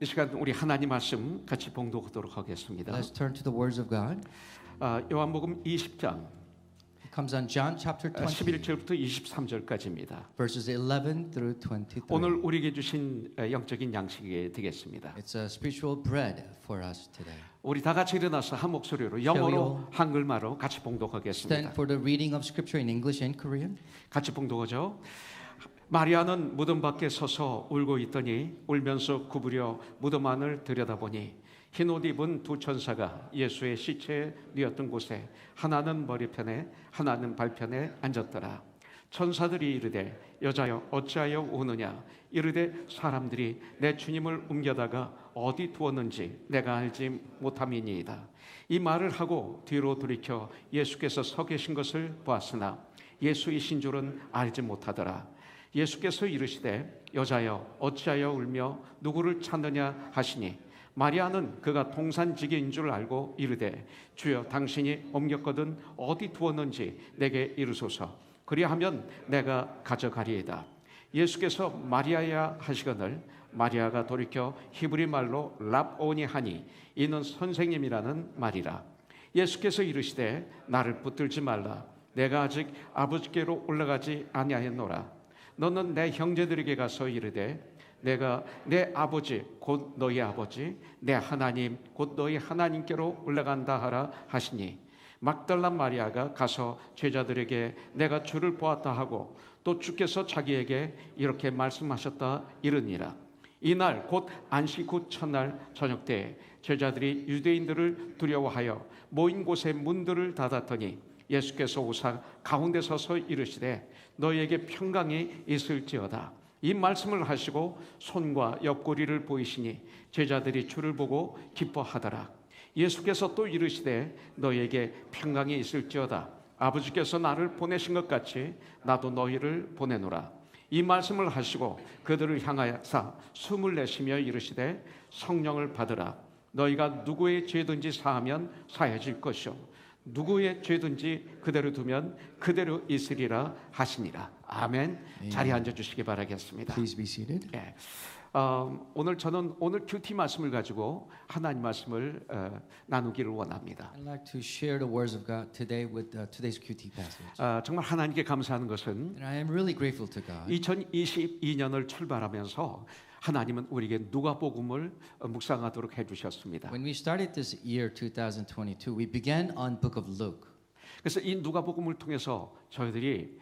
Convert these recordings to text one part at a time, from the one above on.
이 시간 우리 하나님 말씀 같이 봉독하도록 하겠습니다. Let's turn to the words of God. 요한복음 20장 It comes on John chapter 20, 11절부터 23절까지입니다. verses 11 through 23. 오늘 우리에게 주신 영적인 양식이 되겠습니다. It's a spiritual bread for us today. 우리 다 같이 일어나서 한 목소리로 영어로 한글말로 같이 봉독하겠습니다. Stand for the reading of scripture in English and Korean. 같이 봉독하죠. 마리아는 무덤 밖에 서서 울고 있더니 울면서 구부려 무덤 안을 들여다보니 흰 옷 입은 두 천사가 예수의 시체에 뉘었던 곳에 하나는 머리편에 하나는 발편에 앉았더라. 천사들이 이르되 여자여 어찌하여 우느냐 이르되 사람들이 내 주님을 옮겨다가 어디 두었는지 내가 알지 못함이니이다. 이 말을 하고 뒤로 돌이켜 예수께서 서 계신 것을 보았으나 예수이신 줄은 알지 못하더라. 예수께서 이르시되 여자여 어찌하여 울며 누구를 찾느냐 하시니 마리아는 그가 동산지기인 줄 알고 이르되 주여 당신이 옮겼거든 어디 두었는지 내게 이르소서 그리하면 내가 가져가리이다. 예수께서 마리아야 하시거늘 마리아가 돌이켜 히브리 말로 랍오니 하니 이는 선생님이라는 말이라. 예수께서 이르시되 나를 붙들지 말라. 내가 아직 아버지께로 올라가지 아니하였노라. 너는 내 형제들에게 가서 이르되 내가 내 아버지 곧 너희 아버지 내 하나님 곧 너희 하나님께로 올라간다 하라 하시니 막달라 마리아가 가서 제자들에게 내가 주를 보았다 하고 또 주께서 자기에게 이렇게 말씀하셨다 이르니라. 이날 곧 안식 후 첫날 저녁 때에 제자들이 유대인들을 두려워하여 모인 곳에 문들을 닫았더니 예수께서 오사 가운데 서서 이르시되 너희에게 평강이 있을지어다. 이 말씀을 하시고 손과 옆구리를 보이시니 제자들이 주를 보고 기뻐하더라. 예수께서 또 이르시되 너희에게 평강이 있을지어다. 아버지께서 나를 보내신 것 같이 나도 너희를 보내노라. 이 말씀을 하시고 그들을 향하여서 숨을 내쉬며 이르시되 성령을 받으라. 너희가 누구의 죄든지 사하면 사해질 것이요 누구의 죄든지 그대로 두면 그대로 있으리라 하시니라. 아멘. 자리에 앉아주시기 바라겠습니다. Please be seated. 예. 저는 오늘 큐티 말씀을 가지고 하나님 말씀을 나누기를 원합니다. I'd like to share the words of God today with today's QT passage. 정말 하나님께 감사하는 것은 And I am really grateful to God. 2022년을 출발하면서 하나님은 우리에게 누가복음을 묵상하도록 해주셨습니다. When we started this year 2022, we began on Book of Luke. 그래서 이 누가복음을 통해서 저희들이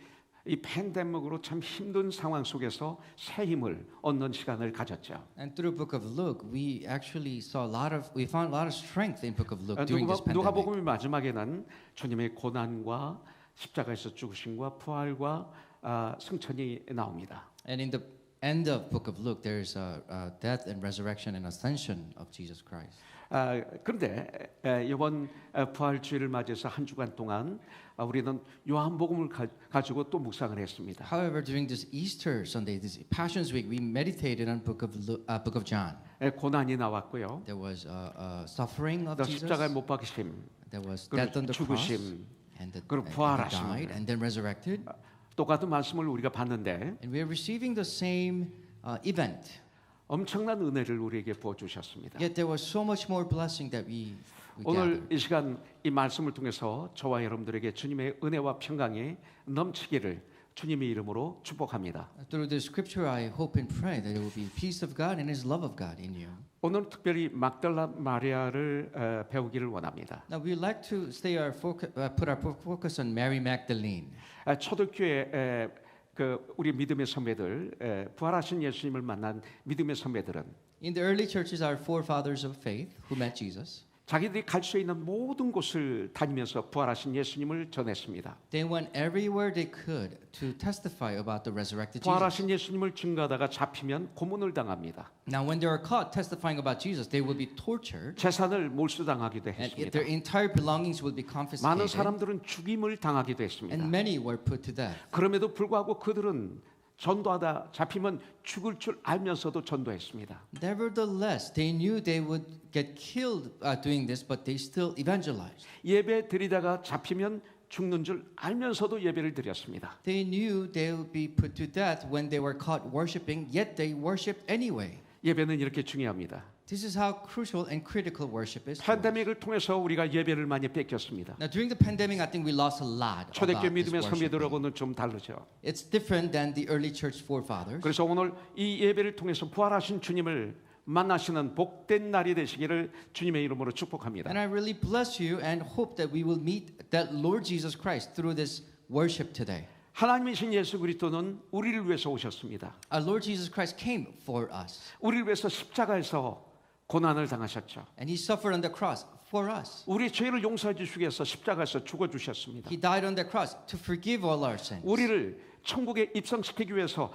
이 팬데믹으로 참 힘든 상황 속에서 새 힘을 얻는 시간을 가졌죠. And through Book of Luke, we found a lot of strength in Book of Luke during this pandemic. 누가복음의 마지막에는 주님의 고난과 십자가에서 죽으심과 부활과 승천이 나옵니다. And in the end of Book of Luke, there is a death and resurrection and ascension of Jesus Christ. 그런데 이번 부활주일을 맞이해서 한 주간 동안 우리는 요한복음을 가지고 또 묵상을 했습니다. However, during this Easter Sunday, this Passions Week, we meditated on Book of John. 고난이 나왔고요. There was suffering of 또 Jesus. 십자가에 못 박히심, There was death on the cross, 죽으심, and 그리고 he 부활하심. died, and then resurrected. 똑같은 말씀을 우리가 봤는데 And we are receiving the same event. 엄청난 은혜를 우리에게 부어주셨습니다. Yet there was so much more blessing that we 오늘 gathered. 이 시간 이 말씀을 통해서 저와 여러분들에게 주님의 은혜와 평강이 넘치기를 주님의 이름으로 축복합니다. Through the scripture, I hope and pray that there will be peace of God and His love of God in you. 오늘 특별히 막달라 마리아를 배우기를 원합니다. Now we like to put our focus on Mary Magdalene. 초대교회 우리 믿음의 선배들 부활하신 예수님을 만난 믿음의 선배들은 In the early churches, our forefathers of faith who met Jesus, 자기들이 갈 수 있는 모든 곳을 다니면서 부활하신 예수님을 전했습니다. they went everywhere they could to testify about the resurrected Jesus. 부활하신 예수님을 증거하다가 잡히면 고문을 당합니다. Now, when they were caught testifying about Jesus, they will be tortured, 재산을 몰수당하기도 and 했습니다. their entire belongings will be 많은 confiscated, 사람들은 죽임을 당하기도 했습니다. and many were put to death. 그럼에도 불구하고 그들은 전도하다 잡히면 죽을 줄 알면서도 전도했습니다. Nevertheless, they knew they would get killed doing this, but they still evangelized. 예배 드리다가 잡히면 죽는 줄 알면서도 예배를 드렸습니다. They knew they would be put to death when they were caught worshiping, yet they worshipped anyway. 예배는 이렇게 중요합니다. This is how crucial and critical worship is. to us. 팬데믹을 통해서 우리가 예배를 많이 뺏겼습니다. Now during the pandemic, I think we lost a lot 초대교회 about this 믿음의 worship. 선배들하고는 좀 다르죠. It's different than the early church forefathers. 그래서 오늘 이 예배를 통해서 부활하신 주님을 만나시는 복된 날이 되시기를 주님의 이름으로 축복합니다. And I really bless you and hope that we will meet that Lord Jesus Christ through this worship today. 하나님이신 예수 그리스도는 우리를 위해서 오셨습니다. Our Lord Jesus Christ came for us. 우리를 위해서 십자가에서 고난을 당하셨죠. And He suffered on the cross for us. 우리의 죄를 용서해 주시기 위해서 십자가에서 죽어 주셨습니다. He died on the cross to forgive all our sins. 우리를 천국에 입성시키기 위해서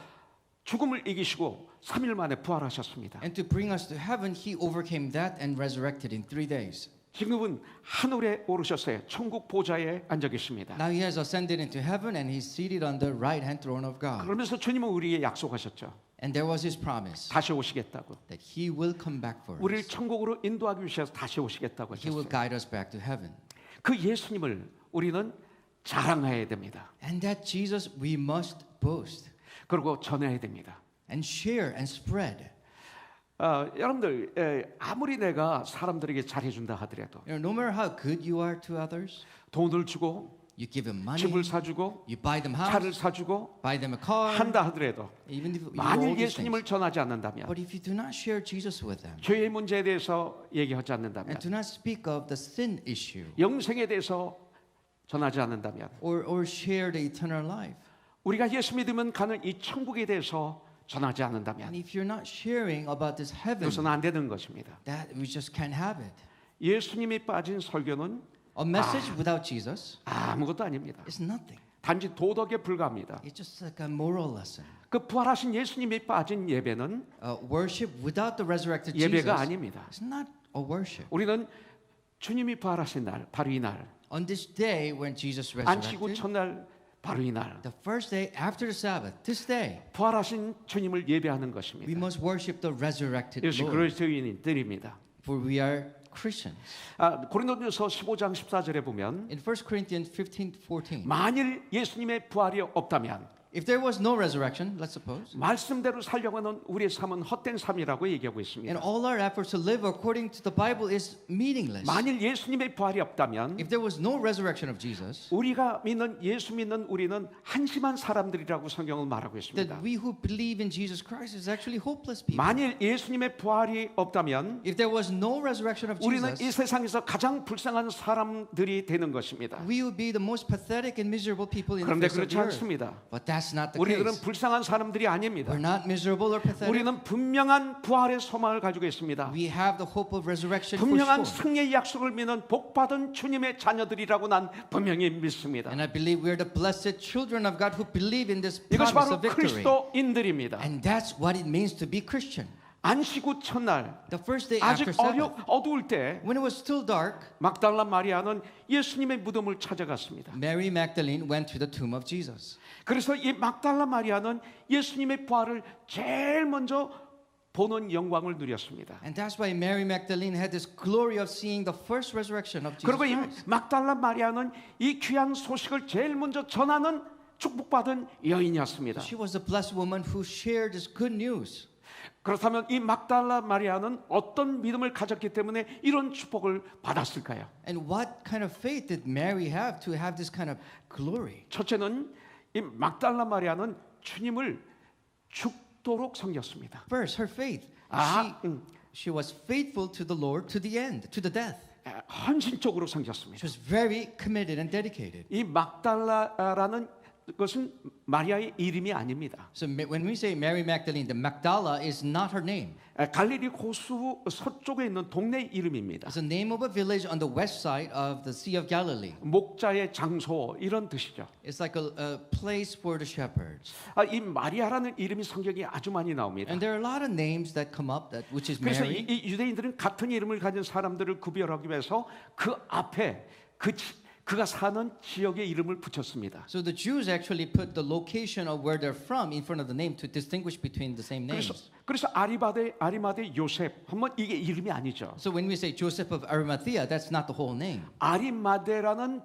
죽음을 이기시고 3일 만에 부활하셨습니다. And to bring us to heaven, He overcame that and resurrected in 3 days. 지금은 하늘에 오르셨어요. 천국 보좌에 앉아 계십니다. Now He has ascended into heaven and He's seated on the right hand throne of God. 그러면서 주님은 우리에게 약속하셨죠. And there was His promise 다시 오시겠다고. that He will come back for 우리를 us. 천국으로 인도하기 위해서 다시 오시겠다고 He will 하셨어요. guide us back to heaven. 그 예수님을 우리는 자랑해야 됩니다. And that Jesus we must boast 그리고 전해야 됩니다. and share and spread. 여러분들 아무리 내가 사람들에게 잘해준다 하더라도 You know, no matter how good you are to others, 돈을 주고 you give them money, 집을 사주고 you buy them 차를 house, 사주고 buy them a car, 한다 하더라도 even if you do all 만일 these 예수님을 things. 전하지 않는다면 But if you do not share Jesus with them 죄의 문제에 대해서 얘기하지 않는다면 and do not speak of the sin issue 영생에 대해서 전하지 않는다면 or share the eternal life, 우리가 예수 믿으면 가는 이 천국에 대해서 전하지 and 않는다면 if you're not sharing about this heaven, 그것은 안 되는 것입니다. that we just can't have it. 예수님이 빠진 설교는 A message without Jesus 아무것도 아닙니다. is nothing. 단지 도덕에 불과합니다. It's just like a moral lesson. 그 부활하신 예수님이 빠진 예배는 Worship without the resurrected 예배가 Jesus 아닙니다. is not a worship. 우리는 주님이 부활하신 날, 바로 이 날, On this day when Jesus 안식구 resurrected, 첫날, 바로 이 날, the first day after the Sabbath, this day, 부활하신 주님을 예배하는 we 것입니다. must worship the resurrected 이것이 Lord, 그리스도인들입니다. for we are Christians. 고린도전서 15장 14절에 보면 In 1 Corinthians 15:14, 만일 예수님의 부활이 없다면 if there was no resurrection, let's suppose, 말씀대로 살려고 하는 우리의 삶은 헛된 삶이라고 얘기하고 and 있습니다. all our efforts to live according to the Bible is meaningless. 만일 예수님의 부활이 없다면 If there was no resurrection of Jesus, 우리가 믿는 예수 믿는 우리는 한심한 사람들이라고 성경은 말하고 that 있습니다. we who believe in Jesus Christ is actually hopeless people. 만일 예수님의 부활이 없다면 If there was no resurrection of 우리는 이 Jesus, 세상에서 가장 불쌍한 사람들이 되는 것입니다. we would be the most pathetic and miserable people in the 그런데 face of 그렇지 the earth. 않습니다. But that's not the 우리들은 case. 불쌍한 사람들이 아닙니다. We're not miserable or pathetic. 우리는 분명한 부활의 소망을 가지고 있습니다. We have the hope of resurrection for 분명한 sure. 승리의 약속을 믿는 복받은 주님의 자녀들이라고 난 분명히 믿습니다. And I believe we're the blessed children of God who believe in this 이것이 promise 바로 of victory. 그리스도인들입니다. And that's what it means to be Christian. 안식구 첫날 The first day 아직 after Sabbath, 어두울 때 when it was still dark, 막달라 마리아는 예수님의 무덤을 찾아갔습니다. Mary Magdalene went to the tomb of Jesus. 그래서 이 막달라 마리아는 예수님의 부활을 제일 먼저 보는 영광을 누렸습니다. And that's why Mary Magdalene had this glory of seeing the first resurrection of Jesus 그리고 이 Christ. 막달라 마리아는 이 귀한 소식을 제일 먼저 전하는 축복받은 여인이었습니다. She was the blessed woman who shared this good news. 그렇다면 이 막달라 마리아는 어떤 믿음을 가졌기 때문에 이런 축복을 받았을까요? And what kind of faith did Mary have to have this kind of glory? 첫째는 이 막달라 마리아는 주님을 죽도록 섬겼습니다. First, her faith. 아, She was faithful to the Lord to the end, to the death. 헌신적으로 섬겼습니다. She was very committed and dedicated. 이 막달라라는 것은 마리아의 이름이 아닙니다. So when we say Mary Magdalene, the Magdala is not her name. 갈릴리 호수 서쪽에 있는 동네 이름입니다. It's the name of a village on the west side of the Sea of Galilee. 목자의 장소 이런 뜻이죠. It's like a place for the shepherds. 이 마리아라는 이름이 성경에 아주 많이 나옵니다. And there are a lot of names that come up, that which is 그래서 Mary. 이 유대인들은 같은 이름을 가진 사람들을 구별하기 위해서 그 앞에 그가 사는 지역의 이름을 붙였습니다. So the Jews actually put the location of where they're from in front of the name to distinguish between the same names. 그래서 아리마대 요셉 한번 이게 이름이 아니죠. So when we say Joseph of Arimathea, that's not the whole name. 아리마대라는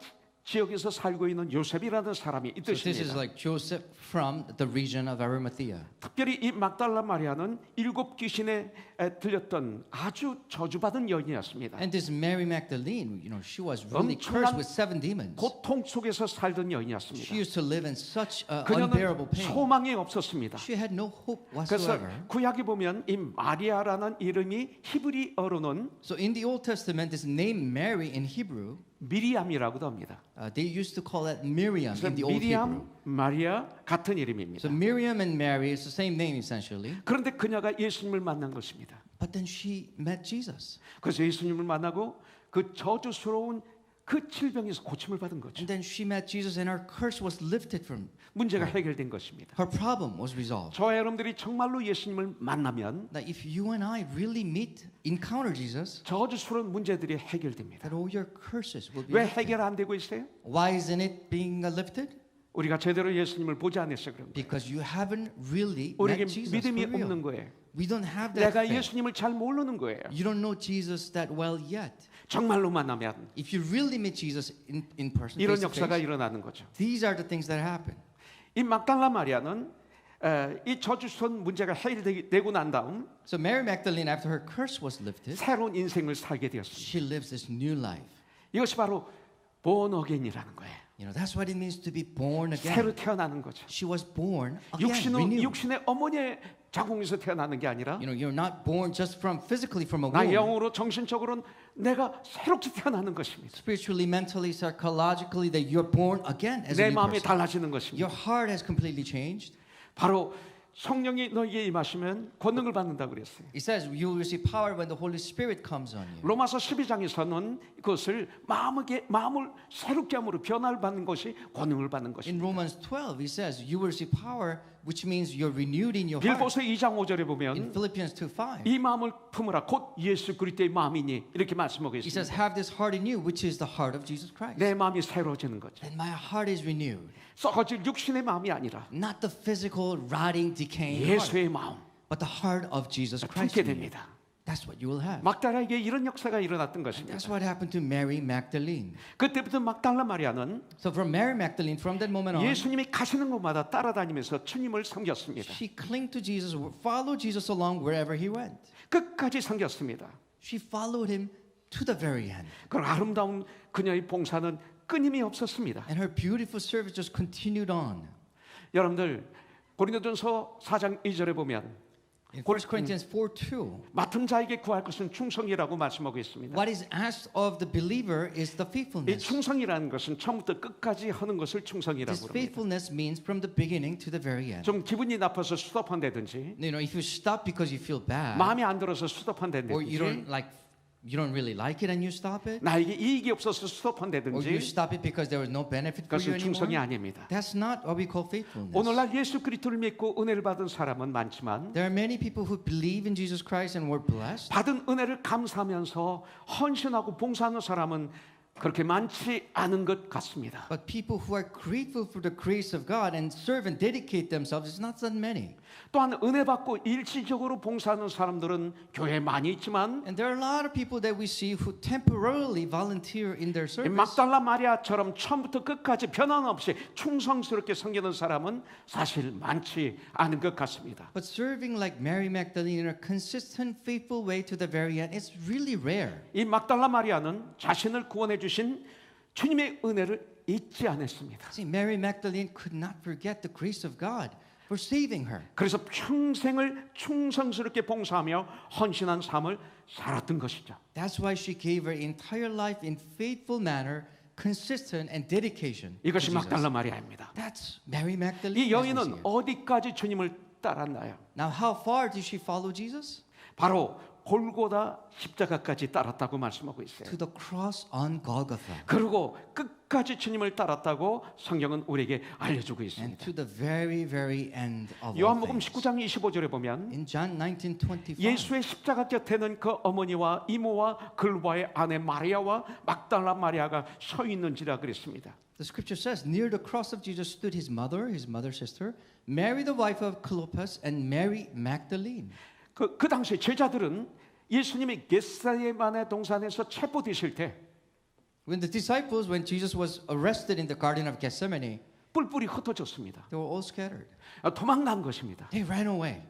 지역에서 살고 있는 요셉이라는 사람이 So this is 있듯입니다. like Joseph from the region of Arimathea. 특별히 이 막달라 마리아는 7 귀신에 들렸던 아주 저주받은 여인이었습니다. And this Mary Magdalene, she was really cursed with 7 demons. 고통 속에서 살던 She 여인이었습니다. used to live in such 그녀는 unbearable pain. 소망이 없었습니다. She had no hope 그래서 whatsoever. 구약에 보면 이 마리아라는 이름이 히브리어로는 So in the Old Testament, this name Mary in Hebrew, 미리암이라고도 합니다. they used to call it Miriam 그래서 in the Old Hebrew. 미리암, 마리아 같은 이름입니다. So Miriam and Mary is the same name essentially. 그런데 그녀가 예수님을 만난 것입니다. But then she met Jesus. 그래서 예수님을 만나고 그 저주스러운 그 질병에서 고침을 받은 거죠. And then she met Jesus and her curse was lifted from 문제가 해결된 것입니다. her problem was resolved. 저와 여러분들이 정말로 예수님을 만나면 That if you and I really encounter Jesus, 저주스러운 문제들이 해결됩니다. that all your curses will be 왜 lifted. 해결 안 되고 있어요? Why isn't it being lifted? 우리가 제대로 예수님을 보지 않았어요. 그런 거예요. Because you haven't really 우리에게 met Jesus 믿음이 for real. 없는 거예요. We don't have that 내가 faith. 예수님을 잘 모르는 거예요. You don't know Jesus that well yet. 정말로 만나면 If you really meet Jesus in person, 이런 face to 역사가 face, 일어나는 거죠. these are the things that happen. 이 막달라 마리아는 이 저주스러운 문제가 해결되고 난 다음 So Mary Magdalene, after her curse was lifted, 새로운 인생을 살게 되었습니다. she lives this new life. 이것이 바로 born again이라는 거예요. That's what it means to be born 새로 again. 태어나는 거죠. She was born again, 육신은 renewed. 육신의 어머니의 자궁에서 태어나는 게 아니라 You're not born just from physically from a 나 womb. 영으로 정신적으로는 내가 새롭게 태어나는 것입니다. Spiritually, mentally, psychologically, that you're born again as 내 a new 마음이 person. 달라지는 것입니다. Your heart has completely changed. 바로 성령이 너희에게 임하시면 권능을 받는다 그랬어요. It says you will receive power when the Holy Spirit comes on you. 로마서 12장에서는 그것을 마음을 새롭게 함으로 변화를 받는 것이 권능을 받는 In 것입니다. Romans 12, it says you will receive power, which means you're renewed in your heart. 빌보서 2장 5절에 In 보면 Philippians 2:5, 이 마음을 품으라 곧 예수 그리스도의 마음이니 이렇게 말씀하고 it says, 있습니다. "Have this heart in you, which is the heart of Jesus Christ." 내 마음이 새로워지는 거죠. And my heart is renewed, 썩어질 육신의 마음이 아니라 not the physical, rotting, decaying heart, 예수의 마음 but the heart of Jesus Christ. 품게 in you. 됩니다. That's what you will have. 막달라에게 이런 역사가 일어났던 것입니다. That's what happened to Mary Magdalene. 그때부터 막달라 마리아는 So from Mary Magdalene, from that moment on, 예수님이 가시는 곳마다 따라다니면서 주님을 섬겼습니다. she clung to Jesus, followed Jesus along wherever he went. 끝까지 섬겼습니다. She followed him to the very end. 그 아름다운 그녀의 봉사는 끊임이 없었습니다. And her beautiful service just continued on. 여러분들 고린도전서 4장 2절에 보면 In 1 Corinthians 4:2, 맡은 자에게 구할 것은 충성이라고 말씀하고 있습니다. what is asked of the believer is the 이 faithfulness. 충성이라는 것은 처음부터 끝까지 하는 것을 충성이라고 This 합니다. faithfulness means from the beginning to the very end. 좀 기분이 나빠서 수답한다든지 If you stop because you feel bad, 마음에 안 들어서 or you 수답한다든지 don't really like it and you stop it, 나에게 이익이 없어서 or you 수답한다든지 stop it because there was no benefit for you 그것은 충성이 anymore, 아닙니다. that's not what we call faithfulness. 오늘날 예수 그리스도를 믿고 은혜를 받은 사람은 많지만 There are many people who believe in Jesus Christ and were blessed, 받은 은혜를 감사하면서 헌신하고 봉사하는 사람은 그렇게 많지 않은 것 같습니다. but people who are grateful for the grace of God and serve and dedicate themselves is not that many. 또한 은혜 받고 일시적으로 봉사하는 사람들은 교회에 많이 있지만 And there are a lot of people that we see who temporarily volunteer in their 이 service. 막달라 마리아처럼 처음부터 끝까지 변함없이 충성스럽게 섬기는 사람은 사실 많지 않은 것 같습니다. But serving like Mary Magdalene in a consistent, faithful way to the very end is really rare. 이 막달라 마리아는 자신을 구원해 주신 주님의 은혜를 잊지 않았습니다. See, Mary Magdalene could not forget the grace of God for saving her. 그래서 평생을 충성스럽게 봉사하며 헌신한 삶을 살았던 것이죠. That's why she gave her entire life in faithful manner, consistent and dedication to 이것이 Jesus. 막달라 마리아입니다. That's Mary Magdalene. 이 as we see 여인은 her. 어디까지 주님을 따랐나요? Now, how far did she follow Jesus? 바로 골고다 십자가까지 따랐다고 말씀하고 있어요. To the cross on Golgotha. 그리고 끝까지 주님을 따랐다고 성경은 우리에게 알려주고 And 있습니다. to the very, very end of all 요한복음 things. 19장 25절에 보면 In John 19:25, 예수의 십자가 곁에는 그 어머니와 이모와 글과의 아내 마리아와 막달라 마리아가 서 있는지라 그랬습니다. the scripture says, near the cross of Jesus stood his mother's sister, Mary the wife of Clopas, and Mary Magdalene. 그 당시에 제자들은 예수님이 겟세마네 동산에서 체포되실 때 When Jesus was arrested in the Garden of Gethsemane, 뿔뿔이 흩어졌습니다. they were all scattered. 도망간 것입니다. They ran away.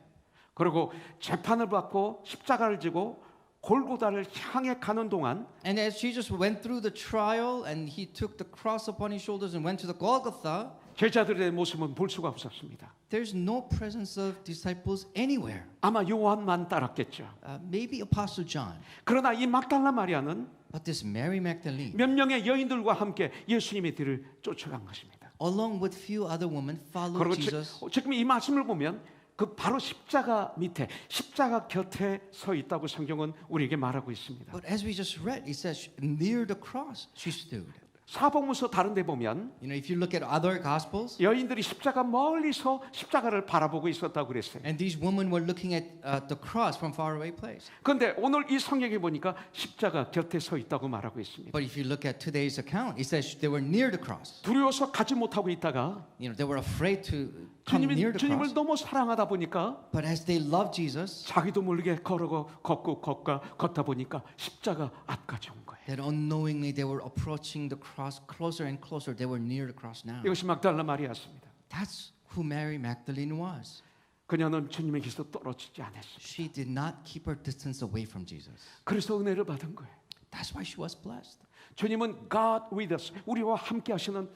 그리고 재판을 받고 십자가를 지고 골고다를 향해 가는 동안 And as Jesus went through the trial and he took the cross upon his shoulders and went to the Golgotha, 제자들의 모습은 볼 수가 없었습니다. there's no presence of disciples anywhere. 아마 요한만 따랐겠죠. Maybe Apostle John. 그러나 이 막달라 마리아는 But this Mary Magdalene, 몇 명의 여인들과 함께 예수님의 뒤를 쫓아간 것입니다. along with few other women, followed 그리고 Jesus. 지금 이 말씀을 보면 그 바로 십자가 밑에 십자가 곁에 서 있다고 성경은 우리에게 말하고 있습니다. But as we just read, it says near the cross she stood. 사복음서 다른 데 보면 You know, if you look at other gospels, 여인들이 십자가 멀리서 십자가를 바라보고 있었다고 그랬어요. and these women were looking at the cross from far away place. 그런데 오늘 이 성경에 보니까 십자가 곁에 서 있다고 말하고 있습니다. But if you look at today's account, it says they were near the cross. 두려워서 가지 못하고 있다가 You know, they were afraid to come near the 주님을 cross. 너무 사랑하다 보니까 But as they loved Jesus, 자기도 모르게 걷다 보니까 십자가 앞까지 온 거예요. that unknowingly they were approaching the cross closer and closer. They were near the cross now. 이것이 막달라 마리아였습니다. That's who Mary Magdalene was. 그녀는 주님에게서 떨어지지 않았습니다. She did not keep her distance away from Jesus. 그래서 은혜를 받은 거예요. That's why she was blessed. 주님은 God with us, 우리와 함께 하시는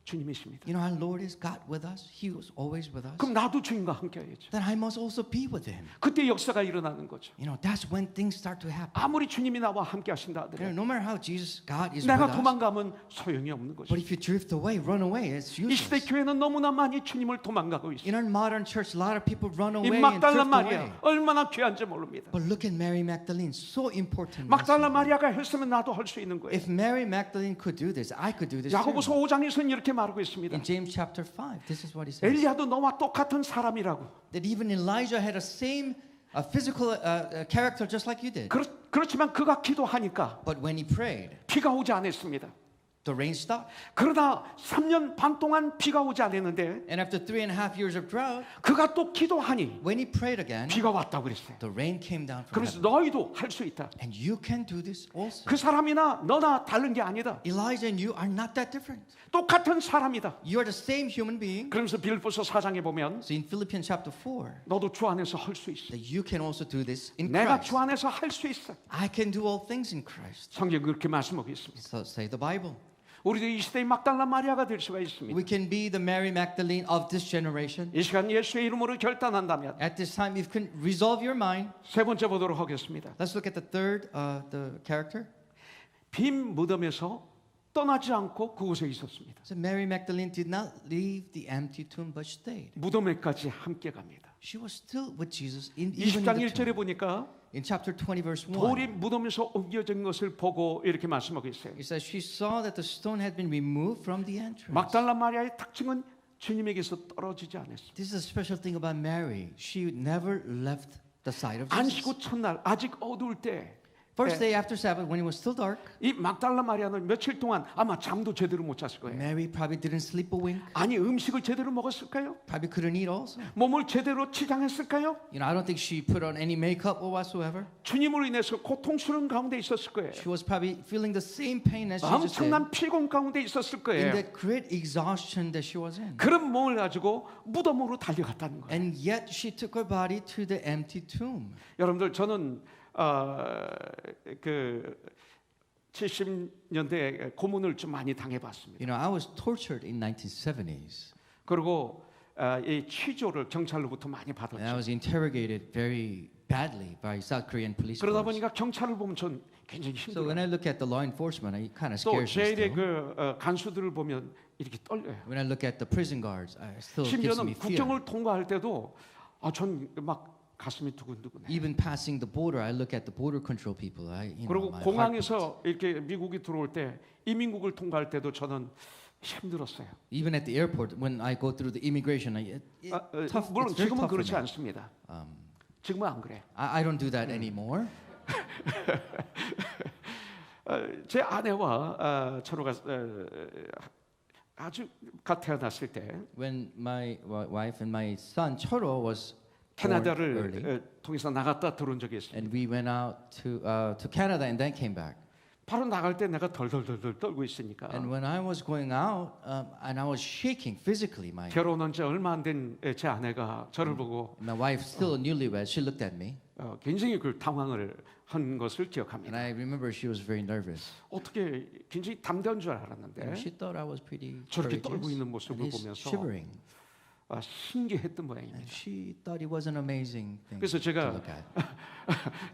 주님이십니다. You know, our Lord is God with us. He was always with us. 그럼 나도 주님과 함께 해야죠. Then I must also be with Him. 그때 역사가 일어나는 거죠. You know, that's when things start to happen. 아무리 주님이 나와 함께 하신다 You know, 하더라도 no matter how God is with 내가 us, 도망가면 소용이 없는 거죠. but if you drift away, run away, it's 이 시대 useless. 교회는 너무나 많이 주님을 도망가고 In 있어요. our modern church, a lot of people run 이 away and 막달라 drift away. 마리아 얼마나 귀한지 모릅니다. But look at Mary Magdalene, so important. 막달라 마리아가 했으면 나도 할 수 있는 거예요. If Mary Magdalene could do this, I could do this 야고보서 too. 5장에서는 이렇게 말하고 있습니다. In James chapter 5, this is what he says. 엘리야도 너와 똑같은 사람이라고. That even Elijah had a same physical character just like you did. 그렇지만 그가 기도하니까 But when he prayed, 비가 오지 않았습니다. the rain stopped. 그러다 3년 반 동안 비가 오지 않았는데 And after 3.5 years of drought, 그가 또 기도하니 when he prayed again, 비가 왔다고 그랬어요. the rain came down from 그래서 heaven. 너희도 할 수 있다. And you can do this also. 그 사람이나 너나 다른 게 아니다. Elijah and you are not that different. 똑같은 사람이다. You are the same human being. 그러면서 빌립보서 4장에 보면 So in Philippians chapter 4, 너도 주 안에서 할 수 있어. that you can also do this in 내가 Christ. 주 안에서 할 수 있어. I can do all things in Christ. 성경 그렇게 말씀하고 있습니다. So say the Bible. 우리도 이 시대의 막달라 마리아가 될 수가 있습니다. We can be the Mary Magdalene of this generation. 이 시간 예수의 이름으로 결단한다면 At this time, if you can resolve your mind, 세 번째 보도록 하겠습니다. let's look at the third, the character. 빈 무덤에서 떠나지 않고 그곳에 있었습니다. So Mary Magdalene did not leave the empty tomb, but stayed. 무덤에까지 함께 갑니다. She was still with Jesus even in 20장 the 1절에 tomb. 보니까 In chapter 20, verse 1, 돌이 무덤에서 옮겨진 것을 보고 이렇게 말씀하고 있어요. it says she saw that the stone had been removed from the entrance. 막달라 마리아의 특징은 주님에게서 떨어지지 않았습니다. This is a special thing about Mary. She never left the side of Jesus. 안식구 첫날 아직 어두울 때 First day after Sabbath, when it was still dark, 이 막달라 마리아는 며칠 동안 아마 잠도 제대로 못 잤을 거예요. Mary probably didn't sleep a wink. 아니 음식을 제대로 먹었을까요? Probably couldn't eat also. 몸을 제대로 치장했을까요? You know, I don't think she put on any makeup or whatsoever. 주님으로 인해서 고통스러운 가운데 있었을 거예요. She was probably feeling the same pain as Jesus did. 엄청난 피곤 가운데 있었을 In 거예요. that great exhaustion that she was in. 그런 몸을 가지고 무덤으로 달려갔다는 거예요. And yet she took her body to the empty tomb. 여러분들 저는 그 70년대 고문을 좀 많이 당해봤습니다. You know, I was tortured in 1970s. 그리고 이 취조를 경찰로부터 많이 And I 받았죠. was interrogated very badly by South Korean police 그러다 force. 보니까 경찰을 보면 전 굉장히 So when 힘들어요. I look at the law enforcement, it kind of 또 scares me 제일의 still. 그 간수들을 보면 이렇게 떨려요. When I look at the prison guards, it still gives me 심지어는 fear. 국경을 통과할 때도 전 막 가슴이 두근두근해. Even passing the border, I look at the border control people. 그리고 my heart 공항에서 이렇게 미국이 들어올 때 이민국을 통과할 때도 저는 힘들었어요. even at the airport when I go through the immigration, tough. 물론 It's very 지금은 tough for 그렇지 me. 않습니다. 지금은 안 그래. I don't do that anymore. 제 아내와 철호가 아주 갓 태어났을 때 When my wife and my son Choro was born early, 캐나다를 통해서 나갔다 들어온 적이 있습니다. and we went out to Canada and then came back. 바로 나갈 때 내가 덜덜덜덜 떨고 있으니까 And when I was going out, and I was shaking physically, 결혼한 지 얼마 안 된 제 아내가 저를 보고 my wife, still a newlywed, she looked at me, 굉장히 그 당황을 한 것을 and 기억합니다. I remember she was very nervous. 어떻게 굉장히 담대한 줄 And 알았는데 she thought I was pretty 저렇게 courageous. 떨고 있는 And 모습을 he's 보면서 shivering. 신기했던 And 모양입니다. she thought it was an amazing thing 그래서 to 제가 look at.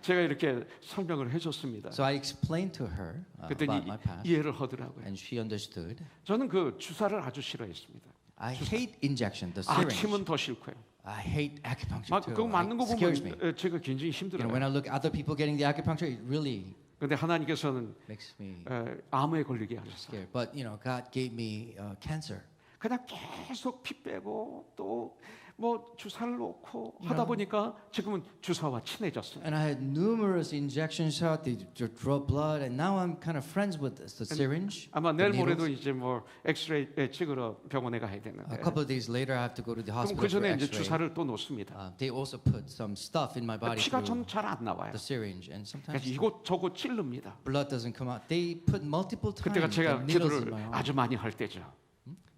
제가 이렇게 설명을 해줬습니다. So I explained to her 그랬더니 about my past, 이해를 하더라고요. and she understood. 저는 그 주사를 아주 싫어했습니다. I hate injection, the syringe. 아침은 더 싫고요. I hate acupuncture 막 too. 그거 맞는 거 It scares 보면 me. 제가 굉장히 You know, when 힘들어요. I look at other people getting the acupuncture, it really 근데 하나님께서는 makes me 암에 걸리게 하셨어요. scared. But you know, God gave me cancer. 그냥 계속 피 빼고 또 뭐 주사를 놓고 하다 보니까 지금은 주사와 친해졌어요. And I had numerous injections out. They draw blood, and now I'm kind of friends with the syringe. 아마 the 내일 모레도 needles. 이제 뭐 엑스레이 찍으러 병원에 가야 되는데 A couple of days later, I have to go to the 그럼 hospital 그 for 전에 이제 X-ray. 주사를 또 놓습니다. They also put some stuff in my body 피가 through 좀 잘 안 나와요. the syringe, and sometimes 그래서 이곳 저곳 찌릅니다. blood doesn't come out. They put multiple 그때가 times 제가 the needles in 기도를 my arm. 아주 많이 할 때죠.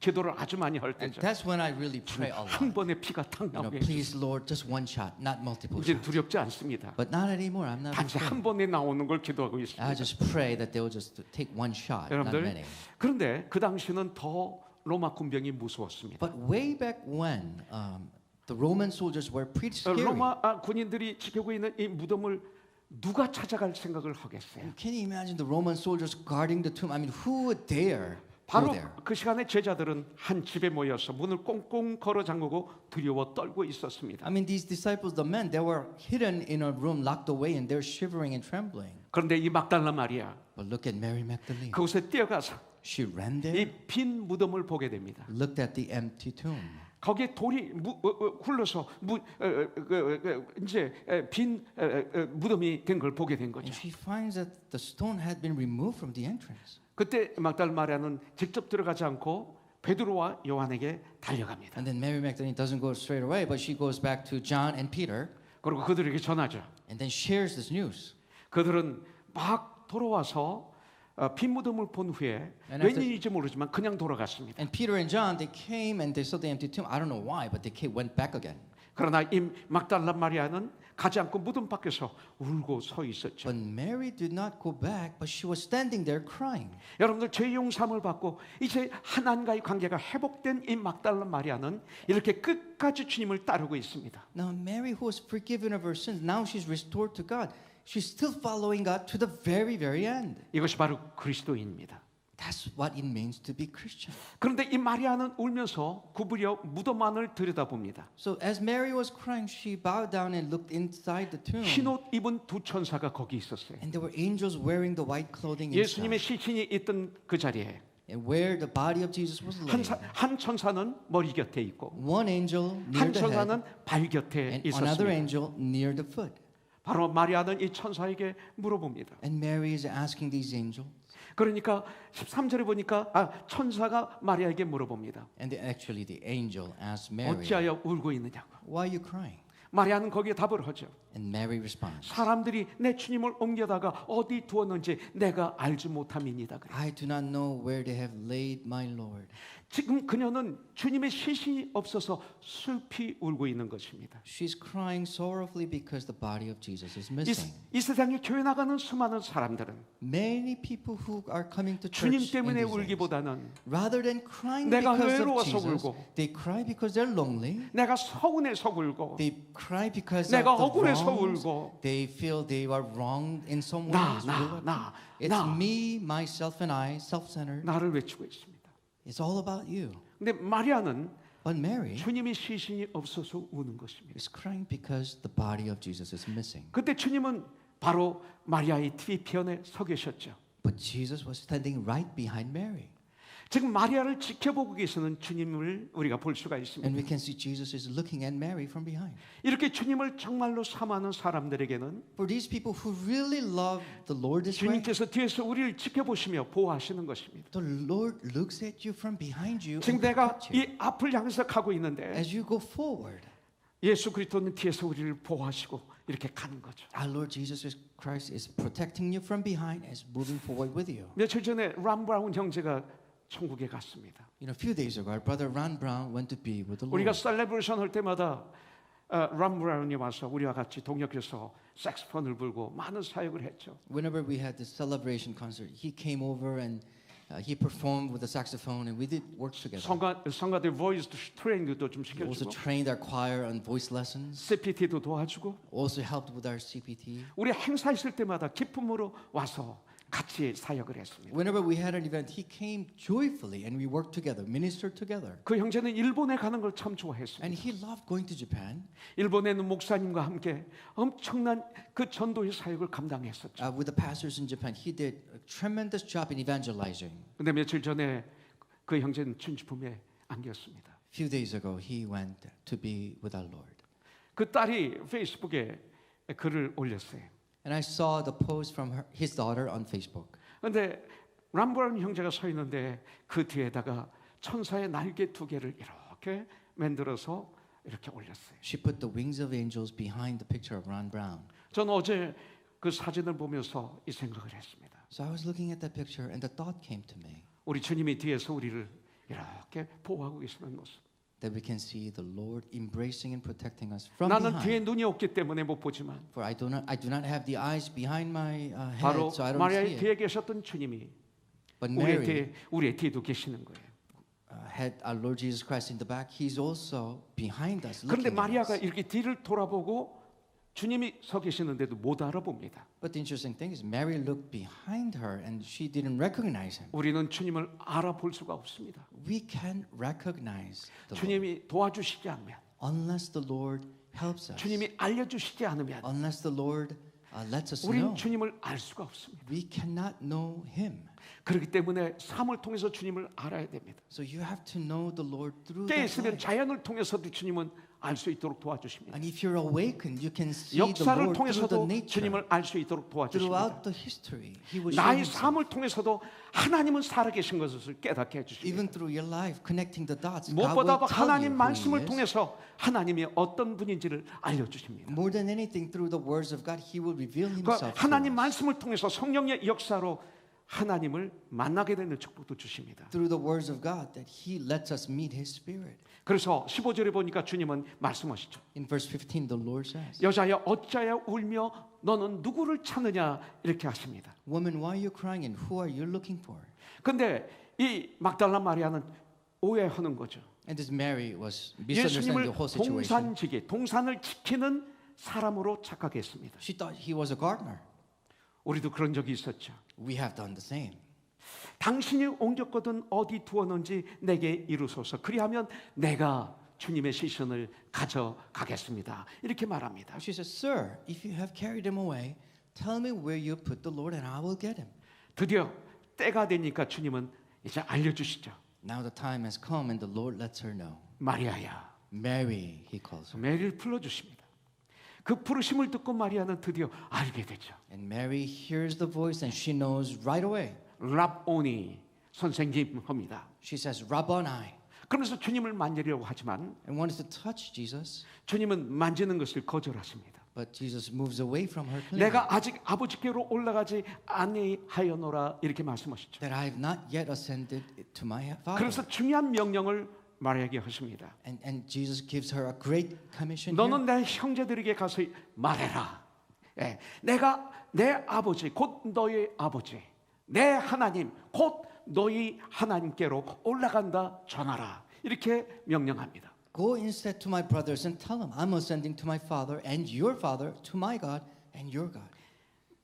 기도를 아주 많이 할 And 때죠. that's when I really pray a 한 lot. 번에 피가 탁 You know, 나오게 please, Lord, just one shot, not multiple 이제 shots. 두렵지 않습니다. But not anymore. I'm not 단지 afraid. 한 번에 나오는 걸 기도하고 있습니다. I just pray that they will just take one shot, not 여러분들 many. 그런데 그 당시는 더 로마 군병이 무서웠습니다. But way back when, the Roman soldiers were pretty scary. 로마 군인들이 지키고 있는 이 무덤을 누가 찾아갈 생각을 하겠어요? Can you imagine the Roman soldiers guarding the tomb? I mean, who would dare go 바로 there? 그 시간에 제자들은 한 집에 모여서 문을 꽁꽁 걸어 잠그고 두려워 떨고 있었습니다. I mean, these disciples, the men, they were hidden in a room, locked away, and they're shivering and trembling. 그런데 이 막달라 마리아 But look at Mary Magdalene. 그곳에 뛰어가서 She ran 이 there, 빈 무덤을 보게 됩니다. looked at the empty tomb. 거기에 돌이 굴러서 이제 빈 무덤이 된 걸 보게 된 And 거죠. she finds that the stone had been removed from the entrance. 그때 막달라 마리아는 직접 들어가지 않고 베드로와 요한에게 달려갑니다. And then Mary Magdalene doesn't go straight away, but she goes back to John and Peter 그리고 그들에게 전하죠. and then shares this news. 그들은 막 돌아와서 빈 무덤을 본 후에 And after- 웬일인지 모르지만 그냥 돌아갔습니다. And Peter and John, they came and they saw the empty tomb. I don't know why, but they went back again. 그러나 이 막달라 마리아는 가지 않고 무덤 밖에서 울고 서 있었죠. But Mary did not go back, but she was standing there crying. 여러분들 죄 용서함을 받고 이제 하나님과의 관계가 회복된 이 막달라 마리아는 이렇게 끝까지 주님을 따르고 있습니다. Now Mary, who was forgiven of her sins, now she's restored to God. She's still following God to the very, very end. 이것이 바로 그리스도인입니다. That's what it means to be Christian. 그런데 이 마리아는 울면서 구부려 무덤 안을 들여다봅니다. So as Mary was crying, she bowed down and looked inside the tomb. 흰옷 입은 두 천사가 거기 있었어요. And there were angels wearing the white clothing 예수님의 inside. 시신이 있던 그 자리에 And where the body of Jesus was laying. 한 천사는 머리 곁에 있고 One angel near 한 the head 천사는 발 곁에 and another 있었습니다. angel near the foot. 바로 마리아는 이 천사에게 물어봅니다. And Mary is asking these angels. 그러니까 13절에 보니까 천사가 마리아에게 물어봅니다. And actually the angel asked Mary, 어찌하여 울고 있느냐고. why are you crying? 마리아는 거기에 답을 하죠. And Mary responds, 사람들이 내 주님을 옮겨다가 어디 두었는지 내가 알지 못함이니이다. 그래요. I do not know where they have laid my Lord. 지금 그녀는 주님의 시신이 없어서 슬피 울고 있는 것입니다. She's crying sorrowfully because the body of Jesus is missing. 이 세상에 교회 나가는 수많은 사람들은 Many people who are coming to 주님 church in 때문에 these days, 울기보다는 rather than crying 내가 because of 외로워서 Jesus, 울고, they cry because they're lonely. 내가 서운해서 울고 They cry because 내가 of the 억울해서 wrongs. 울고 They feel they are wronged in some 나, ways. 나, It's 나. me, myself, and I, self-centered. 나를 외치고 있습니다. It's all about you. 근데 마리아는 But Mary 주님의 시신이 없어서 우는 것입니다. is crying because the body of Jesus is missing. 그때 주님은 바로 마리아의 뒤편에 서 계셨죠. But Jesus was standing right behind Mary. 지금 마리아를 지켜보고 계시는 주님을 우리가 볼 수가 있습니다. And we can see Jesus is looking at Mary from behind. 이렇게 주님을 정말로 사모하는 사람들에게는 For these people who really love the Lord this way, 주님께서 뒤에서 우리를 지켜보시며 보호하시는 것입니다. the Lord looks at you from behind you 지금 and 내가 protects you. 이 앞을 향해서 가고 있는데 As you go forward, 예수 그리스도는 뒤에서 우리를 보호하시고 이렇게 가는 거죠. Our Lord Jesus Christ is protecting you from behind, is moving forward with you. 며칠 전에 람 브라운 형제가 천국에 갔습니다. You know, a few days ago, our brother Ron Brown went to be with the 우리가 Lord. 셀레브레이션 할 때마다 람 브라운이 와서 우리와 같이 동역해서 색스폰을 불고 많은 사역을 했죠. Whenever we had this celebration concert, he came over and he performed with the saxophone, and we did work together. 성가대 보이스 트레이닝도 좀 He also 시켜주고 trained our choir on voice lessons, CPT도 도와주고 also helped with our CPT. 우리 행사 있을 때마다 기쁨으로 와서 같이 사역을 했습니다. Whenever we had an event, he came joyfully, and we worked together, ministered together. 그 형제는 일본에 가는 걸 참 좋아했습니다. And he loved going to Japan. 일본에 있는 목사님과 함께 엄청난 그 전도의 사역을 감당했었죠. With the pastors in Japan, he did a tremendous job in evangelizing. 근데 며칠 전에 그 형제는 춘지품에 안겼습니다. A few days ago, he went to be with our Lord. 그 딸이 페이스북에 글을 올렸어요. And I saw the post from his daughter on Facebook. 그런데 람브라운 형제가 서 있는데 그 뒤에다가 천사의 날개 두 개를 이렇게 만들어서 이렇게 올렸어요. She put the wings of angels behind the picture of Ron Brown. 저는 어제 그 사진을 보면서 이 생각을 했습니다. So I was looking at that picture, and the thought came to me 우리 주님이 뒤에서 우리를 이렇게 보호하고 계시는 모습. that we can see the Lord embracing and protecting us from 나는 뒤에 behind. 눈이 없기 때문에 못 보지만 For I do not have the eyes behind my 바로 head, so I don't see 마리아의 it. 뒤에 계셨던 주님이 But 우리의 뒤에도 계시는 거예요. had our Lord Jesus Christ in the back. He's also behind us, 그런데 looking at 마리아가 us. 이렇게 뒤를 돌아보고 주님이 서 계시는데도 못 알아봅니다. But the interesting thing is, Mary looked behind her, and she didn't recognize him. 우리는 주님을 알아볼 수가 없습니다. We can recognize the Lord 주님이 도와주시지 않으면, unless the Lord helps us. 주님이 알려주시지 않으면 Unless the Lord lets us 우린 know. 주님을 알 수가 없습니다. We cannot know him. 그렇기 때문에 삶을 통해서 주님을 알아야 됩니다. So you have to know the Lord through 때에 that 있으면 life. 자연을 통해서도 주님은 알 수 있도록 도와주십니다. And if you're awakened, you can see the 역사를 Lord through the 통해서도 nature. 주님을 알 수 있도록 도와주십니다. Throughout the history, He will show 나의 Himself. 삶을 통해서도 하나님은 살아계신 것을 깨닫게 해주십니다. Even through your life, connecting the dots, God 무엇보다 will tell you 하나님 who He 말씀을 is. 통해서 하나님이 어떤 분인지를 알려주십니다. More than anything, through the words of God, He will reveal 그러니까 Himself. 하나님 to us. 말씀을 통해서 성령의 역사로 하나님을 만나게 되는 축복도 주십니다. Through the words of God, that He lets us meet His Spirit. 그래서 15절에 보니까 주님은 말씀하시죠. In verse 15, the Lord says, 여자여 어찌하여 울며 너는 누구를 찾느냐 이렇게 하십니다. "Woman, why are you crying, and who are you looking for?" 근데 이 막달라 마리아는 오해하는 거죠. And this Mary was misunderstanding 예수님을 the whole situation. 동산지기, 동산을 지키는 사람으로 착각했습니다. She thought He was a gardener. 우리도 그런 적이 있었죠. We have done the same. 당신이 옮겼거든 어디 두었는지 내게 이루소서. 그리하면 내가 주님의 시선을 가져가겠습니다. 이렇게 말합니다. She says, "Sir, if you have carried him away, tell me where you put the Lord, and I will get him." 드디어 때가 되니까 주님은 이제 알려주시죠. Now the time has come, and the Lord lets her know. 마리아야. Mary, He calls her. 메리를 불러주십니다. 그 부르심을 듣고 마리아는 드디어 알게 되죠. And Mary hears the voice, and she knows right away. 랍오니 선생님 합니다. She says, "Rabboni," 그러면서 주님을 만지려고 하지만 and wanted to touch Jesus, 주님은 만지는 것을 거절하십니다. but Jesus moves away from her. Clearly. 내가 아직 아버지께로 올라가지 아니하여노라 이렇게 말씀하시죠. That I have not yet ascended to my Father. 그래서 중요한 명령을 마리아에게 하십니다. And Jesus gives her a great commission here. 너는 내 형제들에게 가서 말해라. 예, 내가 내 아버지 곧 너의 아버지 내 하나님 곧 너희 하나님께로 올라간다 전하라. 이렇게 명령합니다. Go instead to my brothers and tell them, I'm ascending to my Father and your Father, to my God and your God.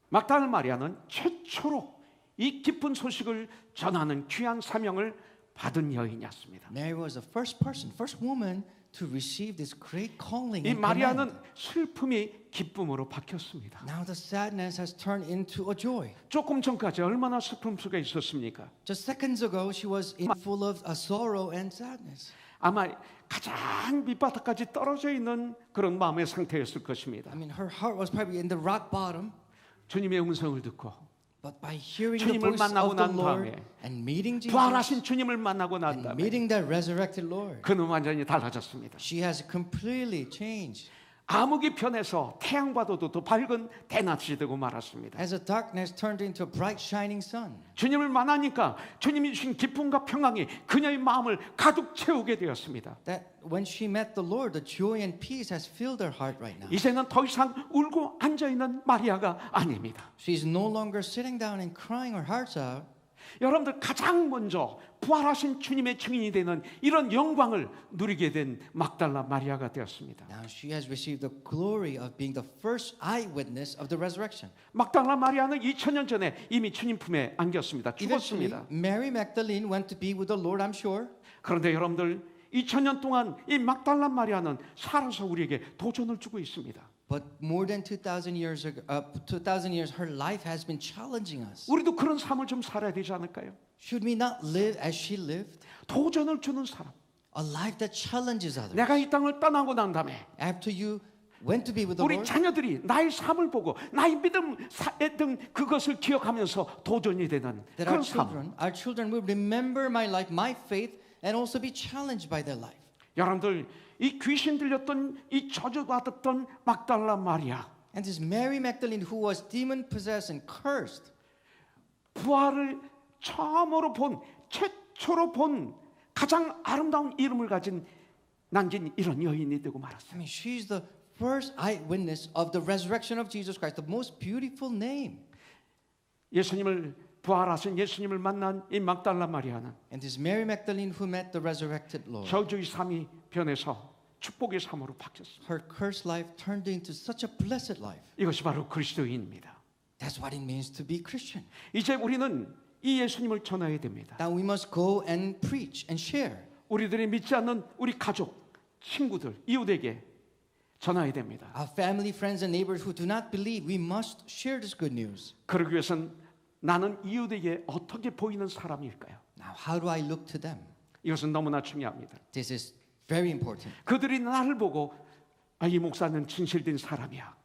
막달라 마리아는 최초로 이 기쁜 소식을 전하는 귀한 사명을 받은 여인이었습니다. Mary was the first person, first woman to receive this great calling. 이 and 마리아는 command. 슬픔이 기쁨으로 바뀌었습니다. Now the sadness has turned into a joy. 조금 전까지 얼마나 슬픔 속에 있었습니까? Just seconds ago, she was full of sorrow and sadness. 아마 가장 밑바닥까지 떨어져 있는 그런 마음의 상태였을 것입니다. I mean, her heart was probably in the rock bottom. 주님의 음성을 듣고 But by hearing the 주님을 voice 만나고 of the 난 Lord 다음에 and meeting Jesus 부활하신 주님을 만나고 난 and 다음에 meeting that resurrected Lord, 그는 완전히 달라졌습니다. she has completely changed. 암흑이 변해서 태양과도 더 밝은 대낮이 되고 말았습니다. As the darkness turned into a bright shining sun. 주님을 만나니까 주님이 주신 기쁨과 평강이 그녀의 마음을 가득 채우게 되었습니다. That when she met the Lord, the joy and peace has filled her heart right now. 이제는 더 이상 울고 앉아있는 마리아가 아닙니다. She's no longer sitting down and crying her heart out. 여러분들 가장 먼저 부활하신 주님의 증인이 되는 이런 영광을 누리게 된 막달라 마리아가 되었습니다. Now she has received the glory of being the first eyewitness of the resurrection. 막달라 마리아는 2000년 전에 이미 주님 품에 안겼습니다. Eventually, 죽었습니다. Mary Magdalene went to be with the Lord, I'm sure. 그런데 여러분들 2000년 동안 이 막달라 마리아는 살아서 우리에게 도전을 주고 있습니다. But more than 2,000 years ago, 2,000 years, her life has been challenging us. 우리도 그런 삶을 좀 살아야 되지 않을까요? Should we not live as she lived? 도전을 주는 사람. A life that challenges others. 내가 이 땅을 떠나고 난 다음에 After you went to be with the 우리 Lord, 자녀들이 나의 삶을 보고 나의 믿음 등 그것을 기억하면서 도전이 되는 that 그런 삶. our children will remember my life, my faith, and also be challenged by their life. 여러분들 이 귀신 들렸던 이 저주받았던 막달라 마리아 And this Mary Magdalene who was demon possessed and cursed, 부활을 최초로 본 가장 아름다운 이름을 가진 남긴 이런 여인이 되고 말았어요. I mean, she's the first eyewitness of the resurrection of Jesus Christ, the most beautiful name. 예수님을 부활하신 예수님을 만난 이 막달라 마리아는 And this Mary Magdalene who met the resurrected Lord, 저주의 삶이 변해서 축복의 삶으로 바뀌었습니다. her cursed life turned into such a blessed life. 이것이 바로 그리스도인입니다. That's what it means to be Christian. 이제 우리는 이 예수님을 전해야 됩니다. Now we must go and preach and share. 우리들이 믿지 않는 우리 가족, 친구들, 이웃에게 전해야 됩니다. Our family, friends, and neighbors who do not believe, we must share this good news. 그러기 위해선 나는 이웃에게 어떻게 보이는 사람일까요? Now, how do I look to them? 이것은 너무나 중요합니다. This is very important. 그들이 나를 보고 이 목사는 진실된 사람이야.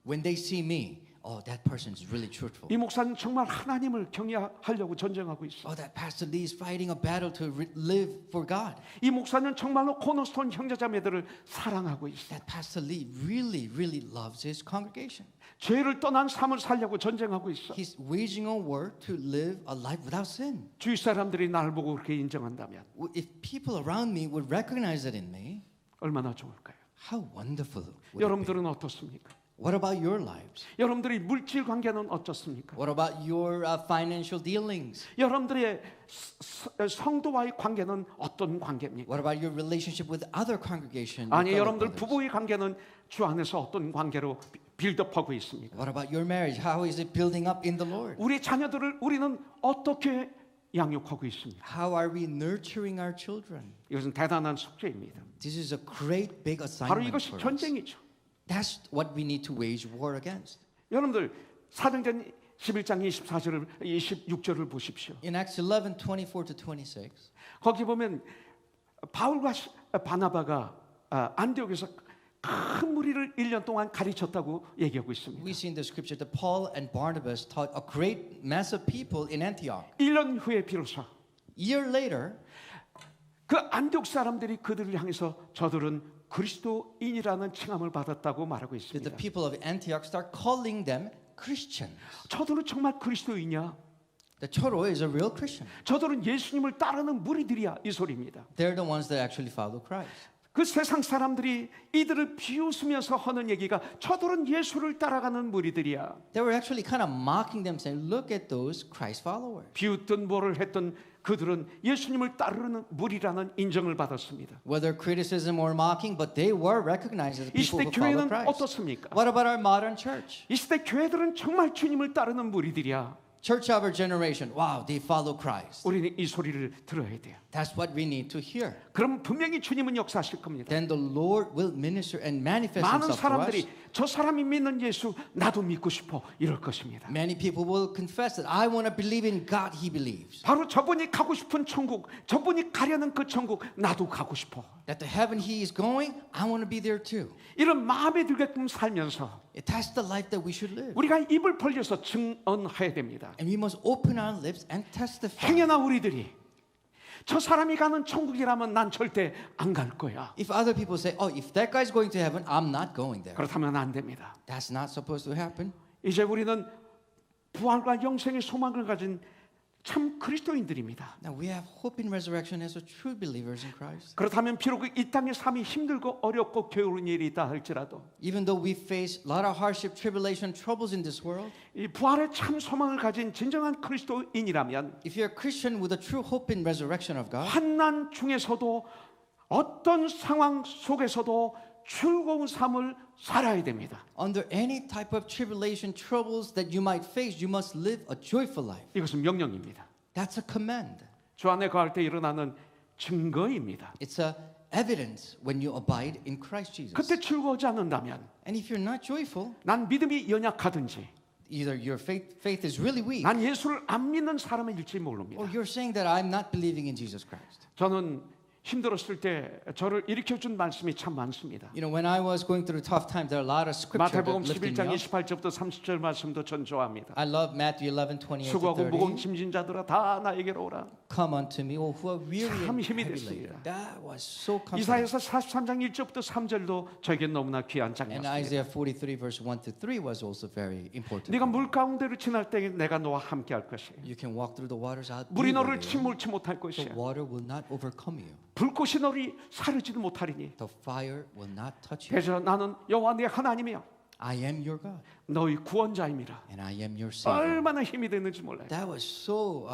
When they see me, oh, that person is really truthful. 이 목사는 정말 하나님을 경외하려고 전쟁하고 있어. Oh, that Pastor Lee is fighting a battle to live for God. 이 목사는 정말로 코너스톤 형제자매들을 사랑하고 있어. That Pastor Lee really, really loves his congregation. 죄를 떠난 삶을 살려고 전쟁하고 있어. He's waging a war to live a life without sin. 주위 사람들이 나를 보고 그렇게 인정한다면 If people around me would recognize it in me, 얼마나 좋을까요? how wonderful would it be? 여러분들은 어떻습니까? What about your lives? 여러분들의 물질 관계는 어떻습니까? What about your financial dealings? 여러분들의 성도와의 관계는 어떤 관계입니까? What about your relationship with other congregation? 아니 fellow 여러분들 brothers? 부부의 관계는 주 안에서 어떤 관계로 빌드업하고 있습니까? What about your marriage? How is it building up in the Lord? 우리 자녀들을 우리는 어떻게 양육하고 있습니까? How are we nurturing our children? 이것은 대단한 숙제입니다. This is a great big 바로 assignment 이것이 for us. 전쟁이죠. That's what we need to wage war against. 여러분들 사도행전 11장 24절을 26절을 보십시오. In Acts 11:24 to 26, 거기 보면 바울과 바나바가 안디옥에서 큰 무리를 1년 동안 가르쳤다고 얘기하고 있습니다. we see in the scripture that Paul and Barnabas taught a great mass of people in Antioch. 1년 후에 비로소 A year later, 그 안디옥 사람들이 그들을 향해서 저들은 그리스도인이라는 칭함을 받았다고 말하고 did 있습니다. the people of Antioch start calling them Christians? 저들은 정말 그리스도인이냐? The Choro is a real Christian. 저들은 예수님을 따르는 무리들이야 이 소리입니다. They're the ones that actually follow Christ. 그 세상 사람들이 이들을 비웃으면서 하는 얘기가 저들은 예수를 따라가는 무리들이야. They were actually kind of mocking them, saying, "Look at those Christ followers." 비웃든 뭐를 했든 그들은 예수님을 따르는 무리라는 인정을 받았습니다. Whether criticism or mocking, but they were recognized as 이 people 시대 who follow 교회는 Christ. 어떻습니까? What about our modern church? 이 시대 교회들은 정말 주님을 따르는 무리들이야. Church of our generation, wow, they follow Christ. 우리는 이 소리를 들어야 돼요. That's what we need to hear. 그럼 분명히 주님은 역사하실 겁니다. Then the Lord will minister and manifest 많은 Himself to us. 사람들이 저 사람이 믿는 예수 나도 믿고 싶어 이럴 것입니다. Many people will confess that I want to believe in God he believes. 바로 저분이 가고 싶은 천국, 저분이 가려는 그 천국 나도 가고 싶어. That the heaven he is going, I want to be there too. 이런 마음에 들게끔 살면서 That's the life that we should live. 우리가 입을 벌려서 증언해야 됩니다. And we must open our lips and testify. 행여나 우리들이 저 사람이 가는 천국이라면 난 절대 안 갈 거야. If other people say, oh, if that guy's going to heaven, I'm not going there. 그렇다면 안 됩니다. That's not supposed to happen. 이제 우리는 부활과 영생의 소망을 가진 참 그리스도인들입니다. Now we have hope in resurrection as a true believers in Christ. 그렇다면 비록 이 땅의 삶이 힘들고 어렵고 게으른 일이 있다 할지라도 Even though we face a lot of hardship, tribulation, troubles in this world, 이 부활의 참 소망을 가진 진정한 그리스도인이라면 if you're a Christian with a true hope in resurrection of God, 환난 중에서도 어떤 상황 속에서도 즐거운 삶을 살아야 됩니다. under any type of tribulation, troubles that you might face, you must live a joyful life. 이것은 명령입니다. That's a command. 주 안에 거할 때 일어나는 증거입니다. It's a evidence when you abide in Christ Jesus. 그때 즐거워하지 않는다면 And if you're not joyful, 난 믿음이 연약하든지 either your faith is really weak, 난 예수를 안 믿는 사람일지 모릅니다. or you're saying that I'm not believing in Jesus Christ. 저는 힘들었을 때 저를 일으켜준 말씀이 참 많습니다. You know, when I was going through tough times, there are a lot of scripture that 마태복음 lifted 11장 me up. 28절부터 30절 말씀도 전 좋아합니다. I love Matthew 11:28 to 수고하고 무거운 30. 짐진 자들아 다 나에게로 오라. Come unto me, all who are weary 참 and 힘이 heavy 됐습니다. laden. That was so comforting. 이사야서 43장 1절부터 3절도 저에게 너무나 귀한 And 장면입니다. Isaiah 43 verse 1 to 3 was also very important. 네가 물 가운데를 지날 때 내가 너와 함께 할 것이야. You can walk through the waters out. 물이 너를 The 침몰치 못할 것이야. water will not overcome you. 불꽃이 너를 사르지도 못하리니. The fire will not touch you. 그래서 나는 여호와 네 하나님이여 I am your God, 너희 구원자임이라. and I am your Savior. 얼마나 힘이 되는지 몰라요. That was so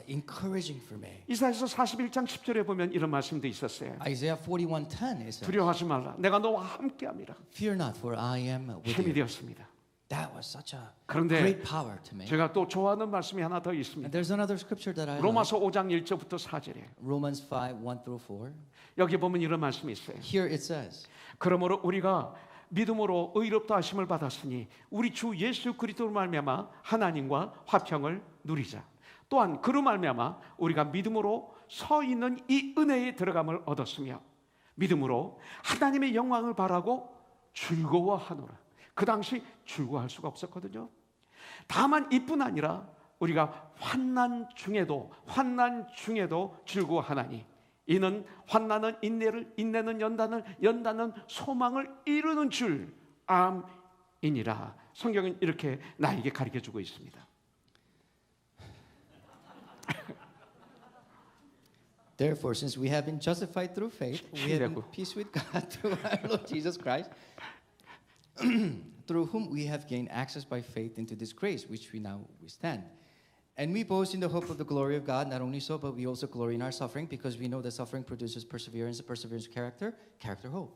encouraging for me. 이사야서 41장 10절에 보면 이런 말씀도 있었어요. Isaiah 41:10 is 두려워하지 말라. 내가 너와 함께함이라. Fear not, for I am with 힘이 you. 되었습니다. That was such a 그런데 great power to me. 제가 또 좋아하는 말씀이 하나 더 And 있습니다. there's another scripture that I like. 로마서 5장 1절부터 4절에 Romans 5:1 through 4. 여기 보면 이런 말씀이 있어요. Here it says, 그러므로 우리가 믿음으로 의롭다 하심을 받았으니 우리 주 예수 그리스도로 말미암아 하나님과 화평을 누리자. 또한 그로 말미암아 우리가 믿음으로 서 있는 이 은혜에 들어감을 얻었으며 믿음으로 하나님의 영광을 바라고 즐거워하노라. 그 당시 즐거워할 수가 없었거든요. 다만 이뿐 아니라 우리가 환난 중에도 즐거워하나니 이는 환난은 인내를, 인내는 연단을, 연단은 소망을 이루는 줄 암이니라. 성경은 이렇게 나에게 가르쳐주고 있습니다. Therefore, since we have been justified through faith, we have been peace with God through our Lord Jesus Christ, through whom we have gained access by faith into this grace which we now stand. And we boast in the hope of the glory of God. Not only so, but we also glory in our suffering, because we know that suffering produces perseverance, perseverance character, character hope.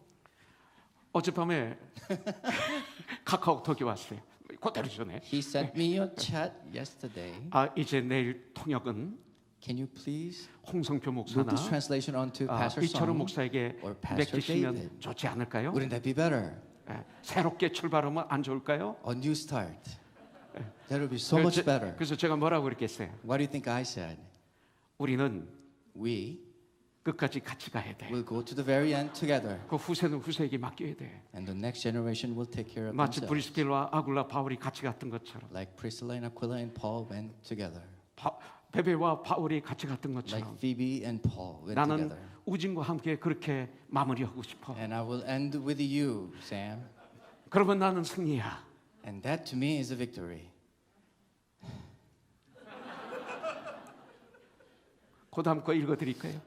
어젯밤에 카카오톡이 왔어요. 그대로 전에. He sent me a chat yesterday. 이제 내일 통역은 Can you please 홍성표 move 목사나 this translation onto Pastor 이철우 Song? 목사에게 or Pastor 맡기시면 David. 좋지 않을까요? Wouldn't that be better? 새롭게 출발하면 안 좋을까요? A new start. That would be so much better. 그래서 제가 뭐라고 그랬겠어요? What do you think I said? 우리는 We 끝까지 같이 가야 돼. will go to the very end together, 그 후세는 후세에게 맡겨야 돼. and the next generation will take care of 마치 themselves. 브리스길과 아굴라 바울이 같이 갔던 것처럼, Like Priscilla and Aquila and Paul went together. 베베와 바울이 같이 갔던 Like 것처럼 Phoebe and Paul went 나는 together. 우진과 함께 그렇게 마무리하고 싶어. And I will end with you, Sam. 그러면 나는 승리야. And that to me is a victory. 그 다음 거 읽어드릴까요?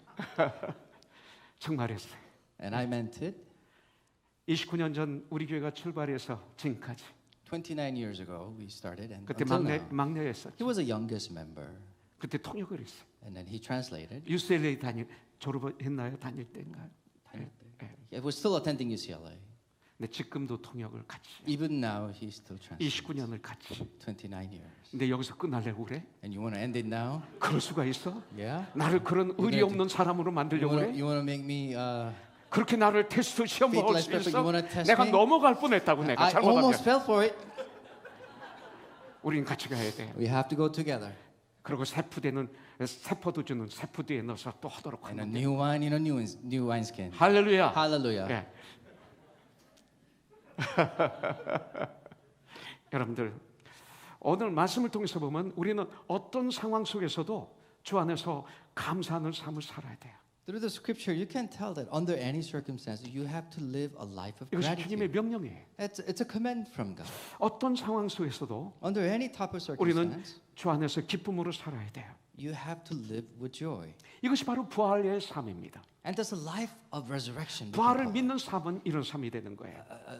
정말했어요. And I meant it. 29년 전 우리 교회가 출발해서 지금까지 29 years ago we started, and 그때 until now. 막내였었죠. He was the youngest member, 그때 통역을 했어요. and then he translated. UCLA 졸업했나요? 다닐 때인가요? He was still attending UCLA. 근데 지금도 통역을 같이 Even now, he's still translating. 29년을 같이. 29 years. 근데 여기서 끝날려고 그래? And you want to end it now? 그럴 수가 있어? Yeah. 나를 그런 의리 없는 사람으로 만들려고 그래? You want to make me 그렇게 나를 테스트 시험 Faith 먹을 less 수 perfect, 있어? you wanna test 내가 me? 넘어갈 뻔했다고 내가 I almost 잘못하면 fell for it. 우리는 같이 가야 돼. We have to go together. 그리고 세포도 주는 세포드에 넣어서 또 하도록 And a 하는데. new wine in a new wineskin. 할렐루야. Hallelujah. 예. 여러분들 오늘 말씀을 통해서 보면 우리는 어떤 상황 속에서도 주 안에서 감사하는 삶을 살아야 돼요. Through the scripture, you can tell that under any circumstances, you have to live a life of 이것이 주님의 gratitude. 명령이에요. It's a command from God. 어떤 상황 속에서도 Under any type of 우리는 circumstance, 주 안에서 기쁨으로 살아야 돼요. you have to live with joy. 이것이 바로 부활의 삶입니다. And that's a life of resurrection. we can 부활을 call it. 믿는 삶은 이런 삶이 되는 거예요.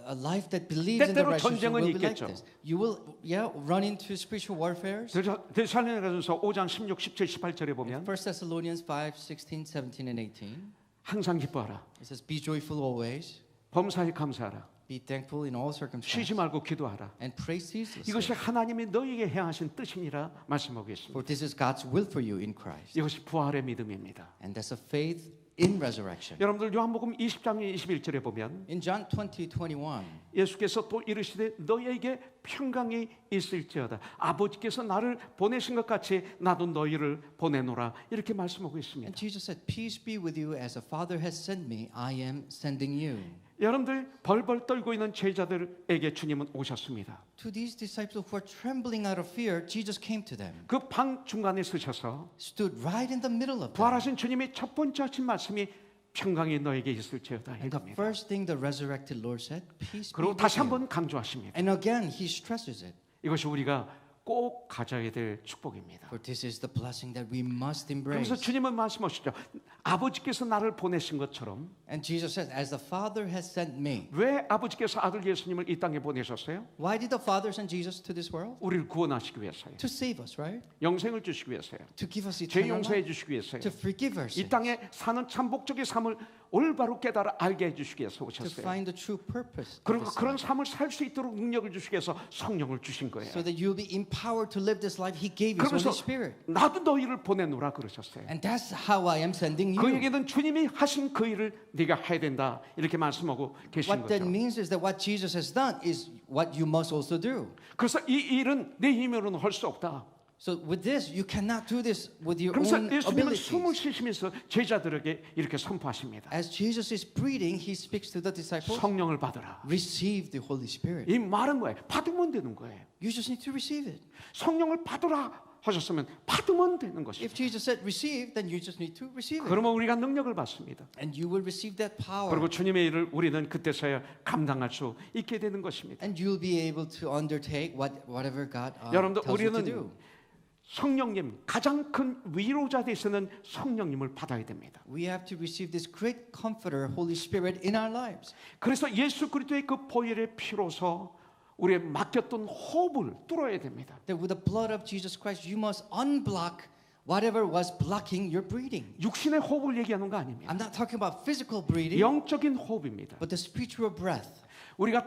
A life that believes in the 때때로 resurrection 전쟁은 will be like 있겠죠. this. You will, run into spiritual warfare. 데살로니가전서 5장 16, 17, 18절에 보면 1 Thessalonians 5, 16, 17, and 18. 항상 기뻐하라. It says, be joyful always, 범사에 감사하라. be thankful in all circumstances, 쉬지 말고 기도하라. and pray ceaselessly. 이것이 하나님이 너희에게 행하신 뜻이니라 말씀하고 있습니다. For this is God's will for you in Christ. 이것이 부활의 믿음입니다. And that's a faith in resurrection. 여러분들 요한복음 20장 21절에 보면 In John 20, 21, 예수께서 또 이르시되 너희에게 평강이 있을지어다. 아버지께서 나를 보내신 것 같이 나도 너희를 보내노라. 이렇게 말씀하고 있습니다. and Jesus said, peace be with you as the Father has sent me, I am sending you. 여러분들 벌벌 떨고 있는 제자들에게 주님은 오셨습니다. To these disciples who were trembling out of fear, Jesus came to them, 그 방 중간에 서셔서 stood right in the middle of them. 부활하신 주님이 첫 번째 하신 말씀이 평강이 너에게 있을지어다 And the 이겁니다. first thing the resurrected Lord said, peace be 그리고 with 다시 you. 한번 강조하십니다. And again, he stresses it. 이것이 우리가 꼭 가져야 될 축복입니다. For this is the blessing that we must embrace. 그래서 주님은 말씀하시죠. 아버지께서 나를 보내신 것처럼 And Jesus said, as the Father has sent me. 왜 아버지께서 아들 예수님을 이 땅에 보내셨어요? Why did the Father send Jesus to this world? 우리를 구원하시기 위해서요. To save us, right? 영생을 주시기 위해서요. To give us 죄 eternal 용서해 life. 주시기 위해서요. To forgive our 이 sins. 땅에 사는 참 목적의 삶을 올바로 깨달아 알게 해주시기 위해서 To 오셨어요. find the true purpose. of 그리고 this 그런 life. 삶을 살 수 있도록 능력을 주시기 위해서 성령을 주신 거예요. So that you'll be empowered to live this life. He gave His 그러면서 Holy Spirit. 나도 너희를 보내노라 그러셨어요. And that's how I am sending you. 그에게는 주님이 하신 그 일을 네가 해야 된다 이렇게 말씀하고 계신 What that 거죠. means is that what Jesus has done is what you must also do. 그래서 이 일은 내 힘으로는 할 수 없다. So with this, you cannot do this with your 그래서 own 예수님은 숨을 abilities. 쉬시면서 제자들에게 이렇게 선포하십니다. As Jesus is breathing, He speaks to the disciples, 성령을 받으라. receive the Holy Spirit. 이 말은 뭐예요? 받으면 되는 거예요. You just need to receive it. 성령을 받으라 하셨으면 받으면 되는 If 것입니다. Jesus said receive, then you just need to receive it. 그러면 우리가 능력을 받습니다. And you will receive that power. 그리고 주님의 일을 우리는 그때서야 감당할 수 있게 되는 것입니다. And you'll be able to undertake whatever God 여러분들 tells you to 우리는 do. 성령님 가장 큰 위로자 되시는 성령님을 받아야 됩니다. We have to receive this great comforter, Holy Spirit, in our lives. 그래서 예수 그리스도의 그 보혈의 피로서 우리의 막혔던 호흡을 뚫어야 됩니다. That with the blood of Jesus Christ, you must unblock whatever was blocking your breathing. 육신의 호흡을 얘기하는 거 아닙니다. I'm not talking about physical breathing, 영적인 호흡입니다. but the spiritual breath. 우리가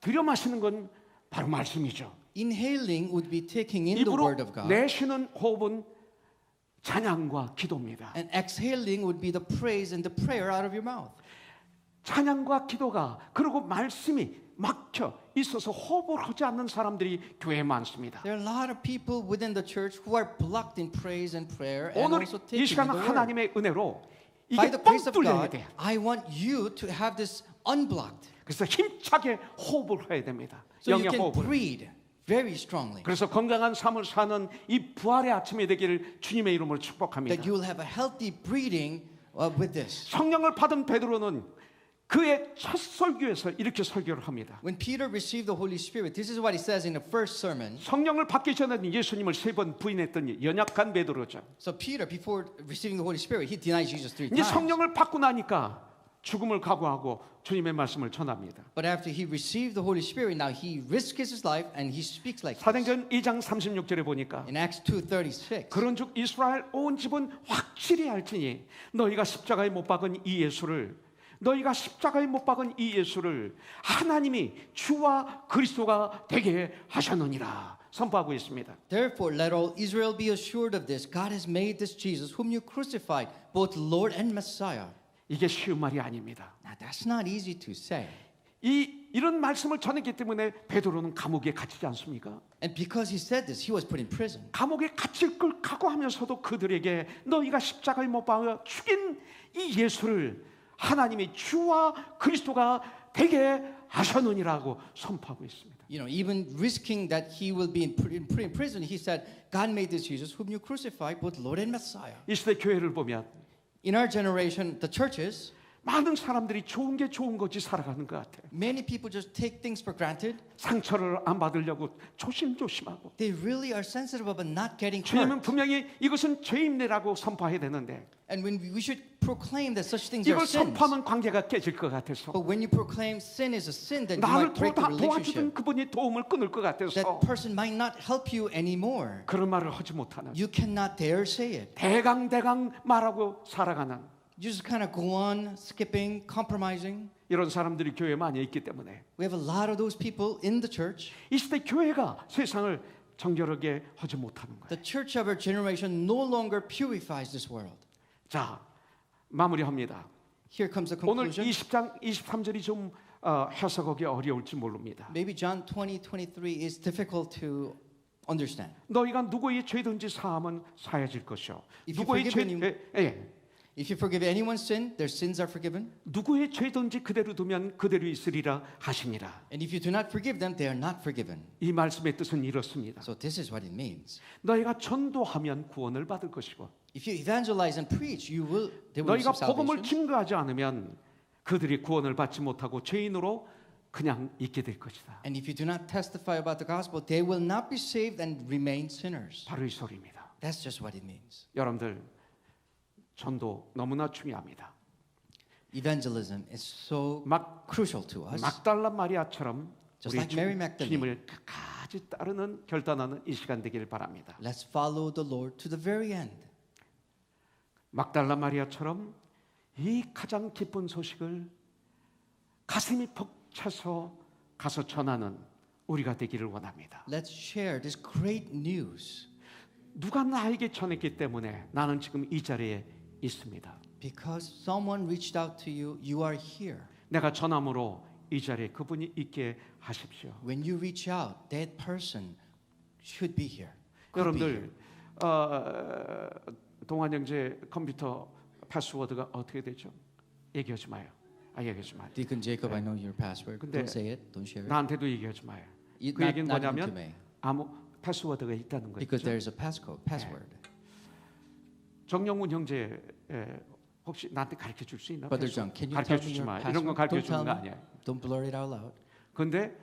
들여 마시는 건 바로 말씀이죠. Inhaling would be taking in the 입으로 word of God. 내쉬는 호흡은 찬양과 기도입니다. And exhaling would be the praise and the prayer out of your mouth. 찬양과 기도가 그리고 말씀이 막혀 있어서 호흡을 하지 않는 사람들이 교회에 많습니다. There are a lot of people within the church who are blocked in praise and prayer and 오늘 also 이 taking 시간 in the word. 하나님의 은혜로 By 이게 the 뻥 grace of 뚫려야 God, 돼. I want you to have this unblocked. 그래서 힘차게 호흡을 해야 됩니다. So you 영의 can 호흡을. breathe very strongly. 그래서 건강한 삶을 사는 이 부활의 아침이 되기를 주님의 이름으로 축복합니다. That you will have a healthy breathing with this. 성령을 받은 베드로는 그의 첫 설교에서 이렇게 설교를 합니다. When Peter received the Holy Spirit, this is what he says in the first sermon. 성령을 받기 전에는 예수님을 3번 부인했던 연약한 베드로죠. So Peter, before receiving the Holy Spirit, he denied Jesus 3 이제 times. 성령을 받고 나니까 죽음을 각오하고 주님의 말씀을 전합니다. But after he received the Holy Spirit, now he risks his life and he speaks like this. 사도행전 2장 36절에 보니까 In Acts 2:36. 그런즉 이스라엘 온 집은 확실히 알지니 너희가 십자가에 못 박은 이 예수를 하나님이 주와 그리스도가 되게 하셨느니라 선포하고 있습니다. Therefore, let all Israel be assured of this: God has made this Jesus, whom you crucified, both Lord and Messiah. 이게 쉬운 말이 아닙니다. Now, that's not easy to say. 이런 말씀을 전했기 때문에 베드로는 감옥에 갇히지 않습니까? And because he said this, he was put in prison. 감옥에 갇힐 걸 각오하면서도 그들에게 너희가 십자가에 못 박아 죽인 이 예수를 하나님의 주와 그리스도가 되게 하셨느니라고 선포하고 있습니다. You know, even risking that he will be put in prison, he said, God made this Jesus whom you crucified, both Lord and Messiah. 이 시대 교회를 보면 In our generation, the churches, 많은 사람들이 좋은 게 좋은 거지 살아가는 것 같아요. many people just take things for granted. 상처를 안 받으려고 조심조심하고 They really are sensitive about not getting 주님은 hurt. 분명히 이것은 죄임내라고 선포해야 되는데 And when we should proclaim that such things are 이걸 sins. 선포하면 관계가 깨질 것 같아서 But when you proclaim sin is a sin, then you 나를 might break the 도와주던 relationship. 그분이 도움을 끊을 것 같아서 That person might not help you anymore. 그런 말을 하지 못하는 You cannot dare say it. 대강 말하고 살아가는 You just kind of go on skipping, compromising. 이런 사람들이 교회에 많이 있기 때문에 We have a lot of those people in the church. 이 시대 교회가 세상을 정결하게 하지 못하는 거예요. The church of our generation no longer purifies this world. 자, 마무리합니다. Here comes the 오늘 conclusion. 20장 23절이 좀 해석하기 어려울지 모릅니다. Maybe John 20:23 is difficult to understand. 너희가 누구의 죄든지 사함은 사해질 것이요. If you 누구의 forgive 죄 If you forgive anyone's sin, their sins are forgiven. 누구의 죄든지 그대로 두면 그대로 있으리라 하시니라. And if you do not forgive them, they are not forgiven. 이 말씀의 뜻은 이렇습니다. So this is what it means. 너희가 전도하면 구원을 받을 것이고 If you evangelize and preach, they will 너희가 receive 복음을 salvation. 증거하지 않으면 그들이 구원을 받지 못하고 죄인으로 그냥 있게 될 것이다. And if you do not testify about the gospel, they will not be saved and remain sinners. 바로 이 소리입니다. That's just what it means. 여러분들 전도 너무나 중요합니다. Evangelism is so 막 crucial to us. 막달라 마리아처럼 Just like Mary Magdalene. 주님을 끝까지 따르는 결단하는 이 시간 되기를 바랍니다. Let's follow the Lord to the very end. 막달라 마리아처럼 이 가장 기쁜 소식을 가슴이 벅차서 가서 전하는 우리가 되기를 원합니다. Let's share this great news. 누가 나에게 전했기 때문에 나는 지금 이 자리에 있습니다. Because someone reached out to you, you are here. 내가 전함으로 이 자리에 그분이 있게 하십시오. When you reach out, that person should be here. could be here. 여러분들 동환 형제 컴퓨터 패스워드가 어떻게 되죠? 얘기하지 마요. 얘기하지 마요. Deacon Jacob, I know your password. 근데 Don't say it. Don't share it. 나한테도 얘기하지 마요. 그 Not 얘기는 even to 뭐냐면 me. 아무 패스워드가 있다는 거죠. Because there is a password. 정영훈 형제 혹시 나한테 가르쳐 줄 수 있나? Brother John, can you 가르쳐 tell me 주지 your 마. password? 이런 거 가르쳐 Don't 주는 tell 거 me. 아니야. Don't blur it out loud. 근데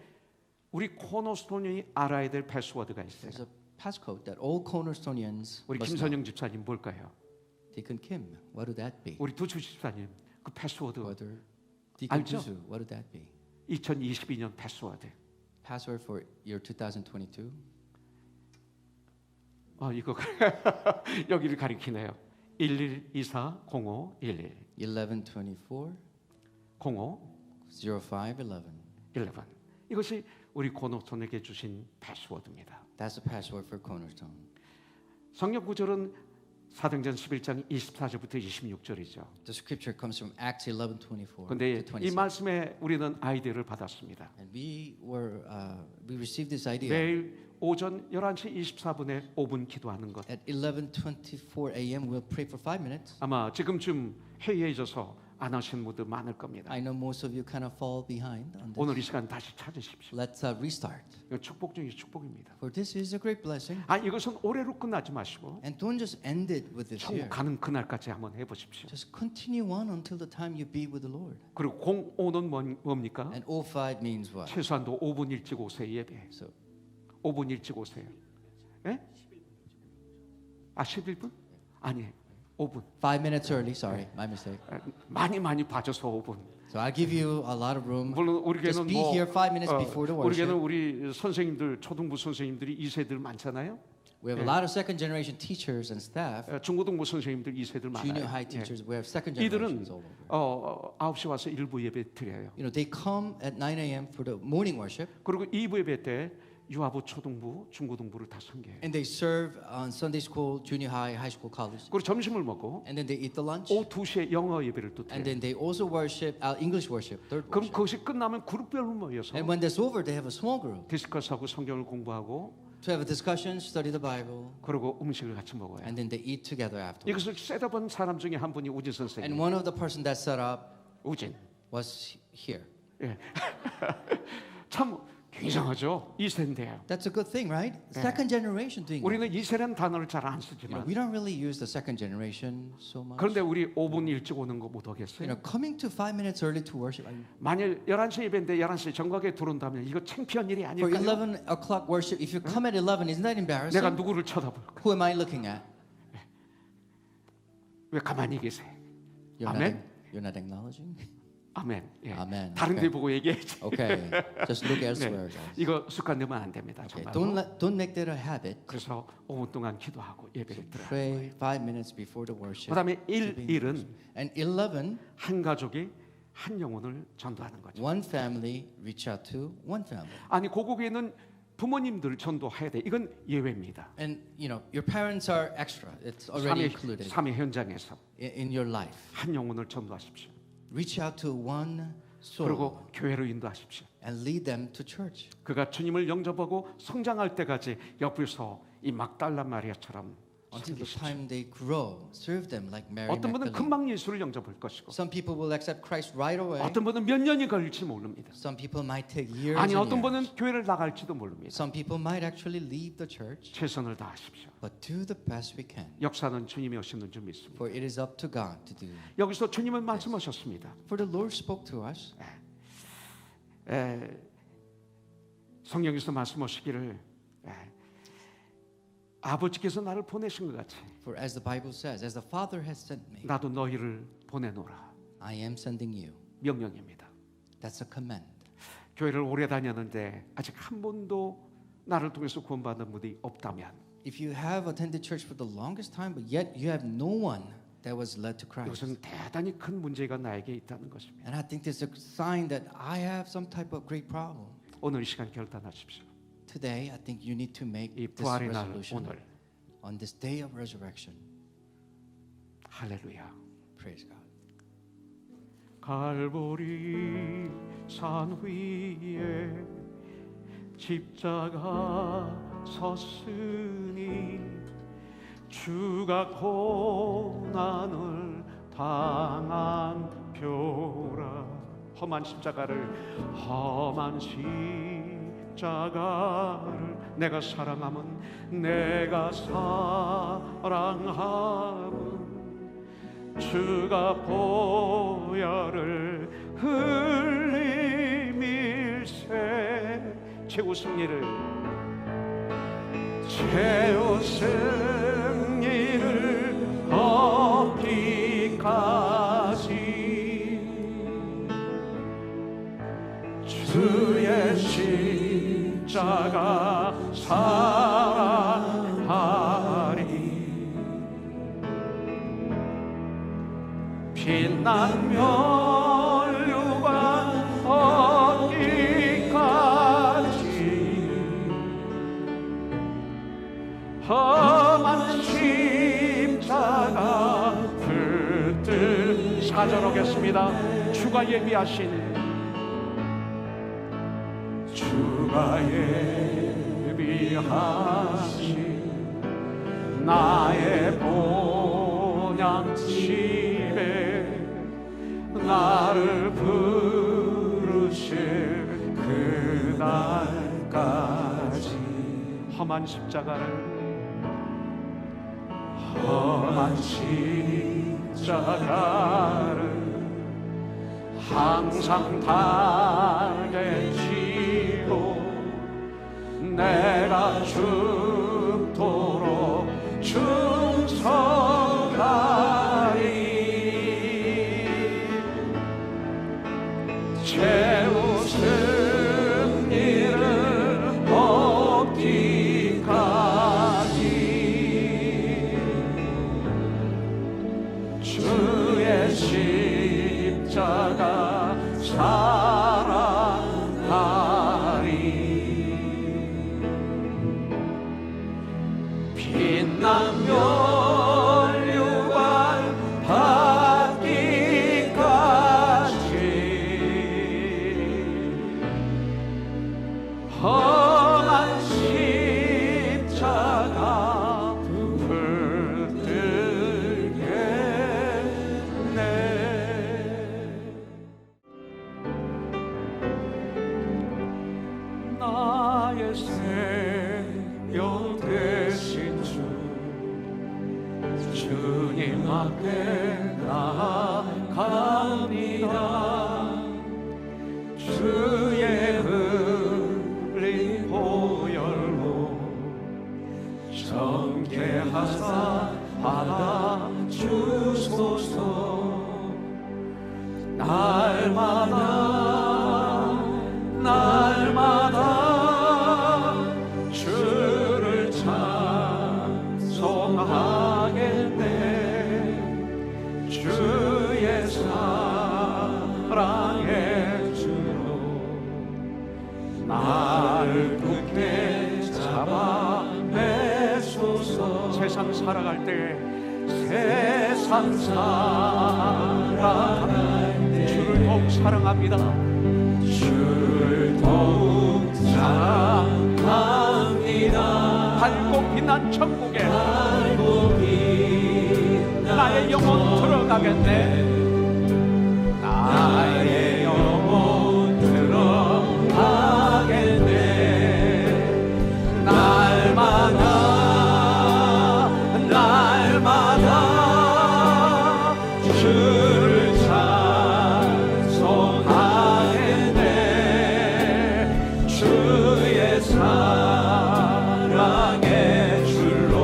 우리 코너스톤이 알아야 될 패스워드가 있어요. There's a passcode that all Cornerstonians 우리 must know. 김선영 집사님 뭘까요? Deacon Kim, what would that be? 우리 두주 집사님 그 패스워드 Brother Deacon 알죠? Tusu, what would that be? 2022년 패스워드. Password for year 2022. 이거 여기를 가리키네요. 11240511 1124 05 0511. 11 이것이 우리 코너스톤에게 주신 패스워드입니다. That's the password for Cornerstone. 성경 구절은 사도행전 11장 24절부터 26절이죠. The scripture comes from Acts 11:24 그런데 to 이 26. 말씀에 우리는 아이디어를 받았습니다. And we received this idea 매일 오전 11시 24분에 5분 기도하는 것. at 11:24 a.m. We'll pray for 5 minutes. 아마 지금쯤 해이해져서 안 하시는 분들 많을 겁니다. I know most of you kind of fall behind on 오늘 이 this. 시간 다시 찾으십시오. Let's restart. 이거 축복 중에 축복입니다. For this is a great blessing. 이것은 올해로 끝나지 마시고 And don't just end it with this year. 천국 가는 그날까지 한번 해보십시오. Just continue on until the time you be with the Lord. 그리고 05는 뭡니까? And 05 means what? 최소한도 5분 일찍 오세요 예배. So 5분 일찍 오세요. 예? 11분? 아니 5분. 5 minutes early. Sorry, my mistake. 많이 봐줘서 5분. So I give you a lot of room. 물론 우리 Just 교회는 be here 5 minutes before the 우리 교회는 worship. 우리 선생님들 초등부 선생님들이 2세들 많잖아요. We have a lot of second generation teachers and staff. 중고등부 선생님들 2세들 Junior 많아요. high teachers. We have second 이들은 generations all over. 9시 와서 일부 예배 드려요. You know, they come at 9 a.m. for the morning worship. 그리고 2부 예배 때 유아부, 초등부, 중고등부를 다 선교해요. And they serve on Sunday school, junior high, high school, college. 그리고 점심을 먹고 And then they eat the lunch. 오후 2시에 영어 예배를 또 And 드려요. then they also worship English worship, third 그럼 worship. 그것이 끝나면 그룹별로 모여서 And when that's over, they have a small group 디스커스하고 성경을 공부하고 to have a discussion, study the Bible, 그리고 음식을 같이 먹어요. and then they eat together afterwards. 이것을 셋업한 사람 중에 한 분이 우진 And 선생님. one of the person that set up 우진. was here. 예. 참 굉장하죠. 이 세대예요. That's a good thing, right? Second generation doing it. 우리는 이 세대는 단어를 잘 안 You know, 쓰지만 we don't really use the second generation so much. 그런데 우리 5분 일찍 오는 거 못 You 하겠어요? know, coming to 5 minutes early to worship. 만일 11시 예배인데 11시에 정각에 들어온다면 이거 창피한 일이 For 아닐까요? 11 o'clock worship, if you come at 11, isn't that embarrassing? 내가 누구를 쳐다볼까? Who am I looking at? 왜 가만히 계세요? You're Amen? not, you're not acknowledging? 아멘. 예. 아멘. 다른 데 Okay. 보고 얘기해야지. Okay, just look elsewhere, 네. guys. 이거 습관 넣으면 안 됩니다. Okay, 정말. don't make that a habit. 그래서 5분 동안 기도하고 예배를 드려요. Pray 5 minutes before the worship. 그다음에 1은 And 11, 한 가족이 한 영혼을 전도하는 거죠. one family reach out to one family. 아니 고국에는 부모님들 전도해야 돼. 이건 예외입니다. And you know, your parents are extra. It's already included 삶의 현장에서 in your life. 한 영혼을 전도하십시오. Reach out to one soul 그리고 교회로 인도하십시오. and lead them to church. 그가 주님을 영접하고 성장할 때까지 옆에서 이 막달라 마리아처럼 Until the 섬기십시오. time they grow, serve them like Mary 어떤 분은 Magdalene. 금방 예수를 영접할 것이고 Some people will accept Christ right away. 어떤 분은 몇 년이 걸릴지 모릅니다. Some people might take years 아니 and 어떤 years. 분은 교회를 나갈지도 모릅니다. Some people might actually leave the church. 최선을 다하십시오. But do the best we can. 역사는 주님이 하시는 줄 믿습니다. For it is up to God to do. 여기서 주님은 말씀하셨습니다. For the Lord spoke to us. 성경에서 말씀하시기를 아버지께서 나를 보내신 것 같이 For as the Bible says, as the Father has sent me, 나도 너희를 보내노라. I am sending you. 명령입니다. That's a command. 교회를 오래 다녔는데 아직 한 번도 나를 통해서 구원받은 분이 없다면 If you have attended church for the longest time, but yet you have no one that was led to Christ, 이것은 대단히 큰 문제가 나에게 있다는 것입니다. and I think this is a sign that I have some type of great problem. 오늘 이 시간 결단하십시오. Today, I think you need to make 이 this 부활의 날 resolution 오늘 on this day of resurrection. 할렐루야. Praise God. 갈보리 산 위에 십자가 섰으니 주가 고난을 당한 표라. 험한 십자가를 내가 사랑함은 주가 보혈을 흘리밀세 최후 승리를 얻기까지 주의 십자가 사랑하리. 빛난 면류관 얻기까지 험한 십자가 붙들 4절 오겠습니다. 주가 예비하신 나의 본향집에 나를 부르실 그날까지 험한 십자가를 항상 달게 지고 내가 죽도록 충성하리. 최후 승리를 얻기까지 주의 십자가 사랑하리. 빛나면 유관 받기까지 험한 십자가 붙들겠네. 나의 생명 되신 주님 앞에 나아갑니다. 주의 흘린 보혈로 정케하사 받아주소서. 날마다 주를 찬송하겠네. 주의 사랑의 주로 나를 굳게 잡아 매소서. 세상 살아갈 때 세상 살아갈 때 주를 더욱 사랑합니다. 주를 더욱 사랑합니다. 밝고 빛난 천국에 나의 영혼 들어가겠네. 나의 영혼 들어가겠네. 날마다 주를 찬송하겠네. 주의 사랑의 줄로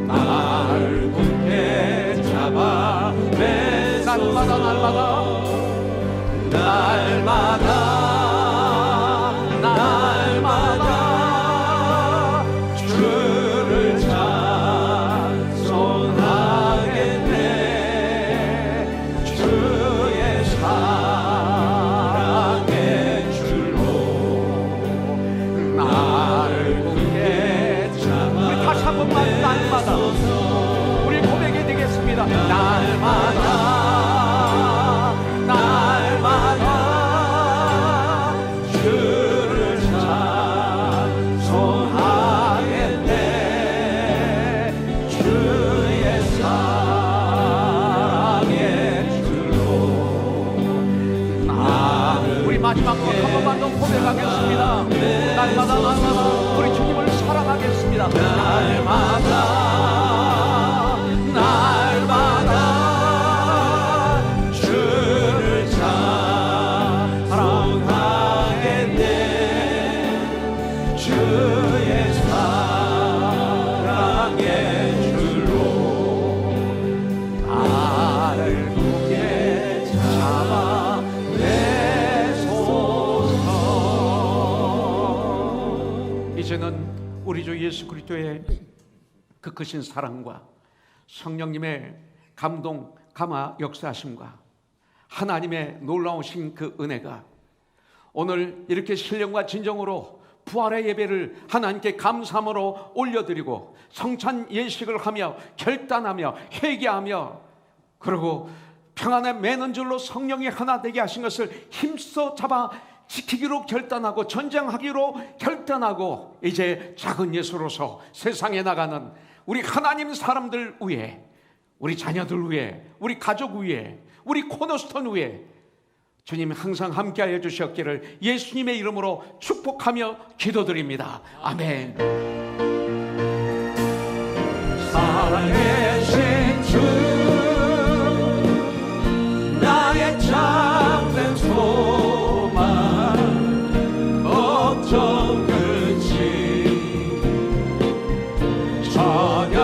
나를 굳게 잡아 날마다 주를 찬송하겠네. 주의 사랑의 줄로 나를 굳게 잡아. 우리 다시 한 번만 날마다 우리 고백이 되겠습니다. 날마다 주를 찬송하겠네. 주의 사랑의 줄로 우리 마지막 곡 한 번만 더 고백하겠습니다. 날마다 우리 주님을 사랑하겠습니다. 날마다 주를 사랑하겠네. 주의 사랑의 줄로 나를 굳게 잡아 내소서. 이제는 우리 주 예수 그리스도의 그 크신 사랑과 성령님의 감동, 감화 역사하심과 하나님의 놀라우신 그 은혜가 오늘 이렇게 신령과 진정으로 부활의 예배를 하나님께 감사함으로 올려드리고 성찬 예식을 하며 결단하며 회개하며 그리고 평안에 매는 줄로 성령이 하나 되게 하신 것을 힘써 잡아 지키기로 결단하고 전쟁하기로 결단하고 이제 작은 예수로서 세상에 나가는 우리 하나님 사람들 위해, 우리 자녀들 위해, 우리 가족 위해, 우리 코너스톤 위해 주님 항상 함께하여 주셨기를 예수님의 이름으로 축복하며 기도드립니다. 아멘. 살아계신 주 나의 참된 소망 걱정 끝이 전혀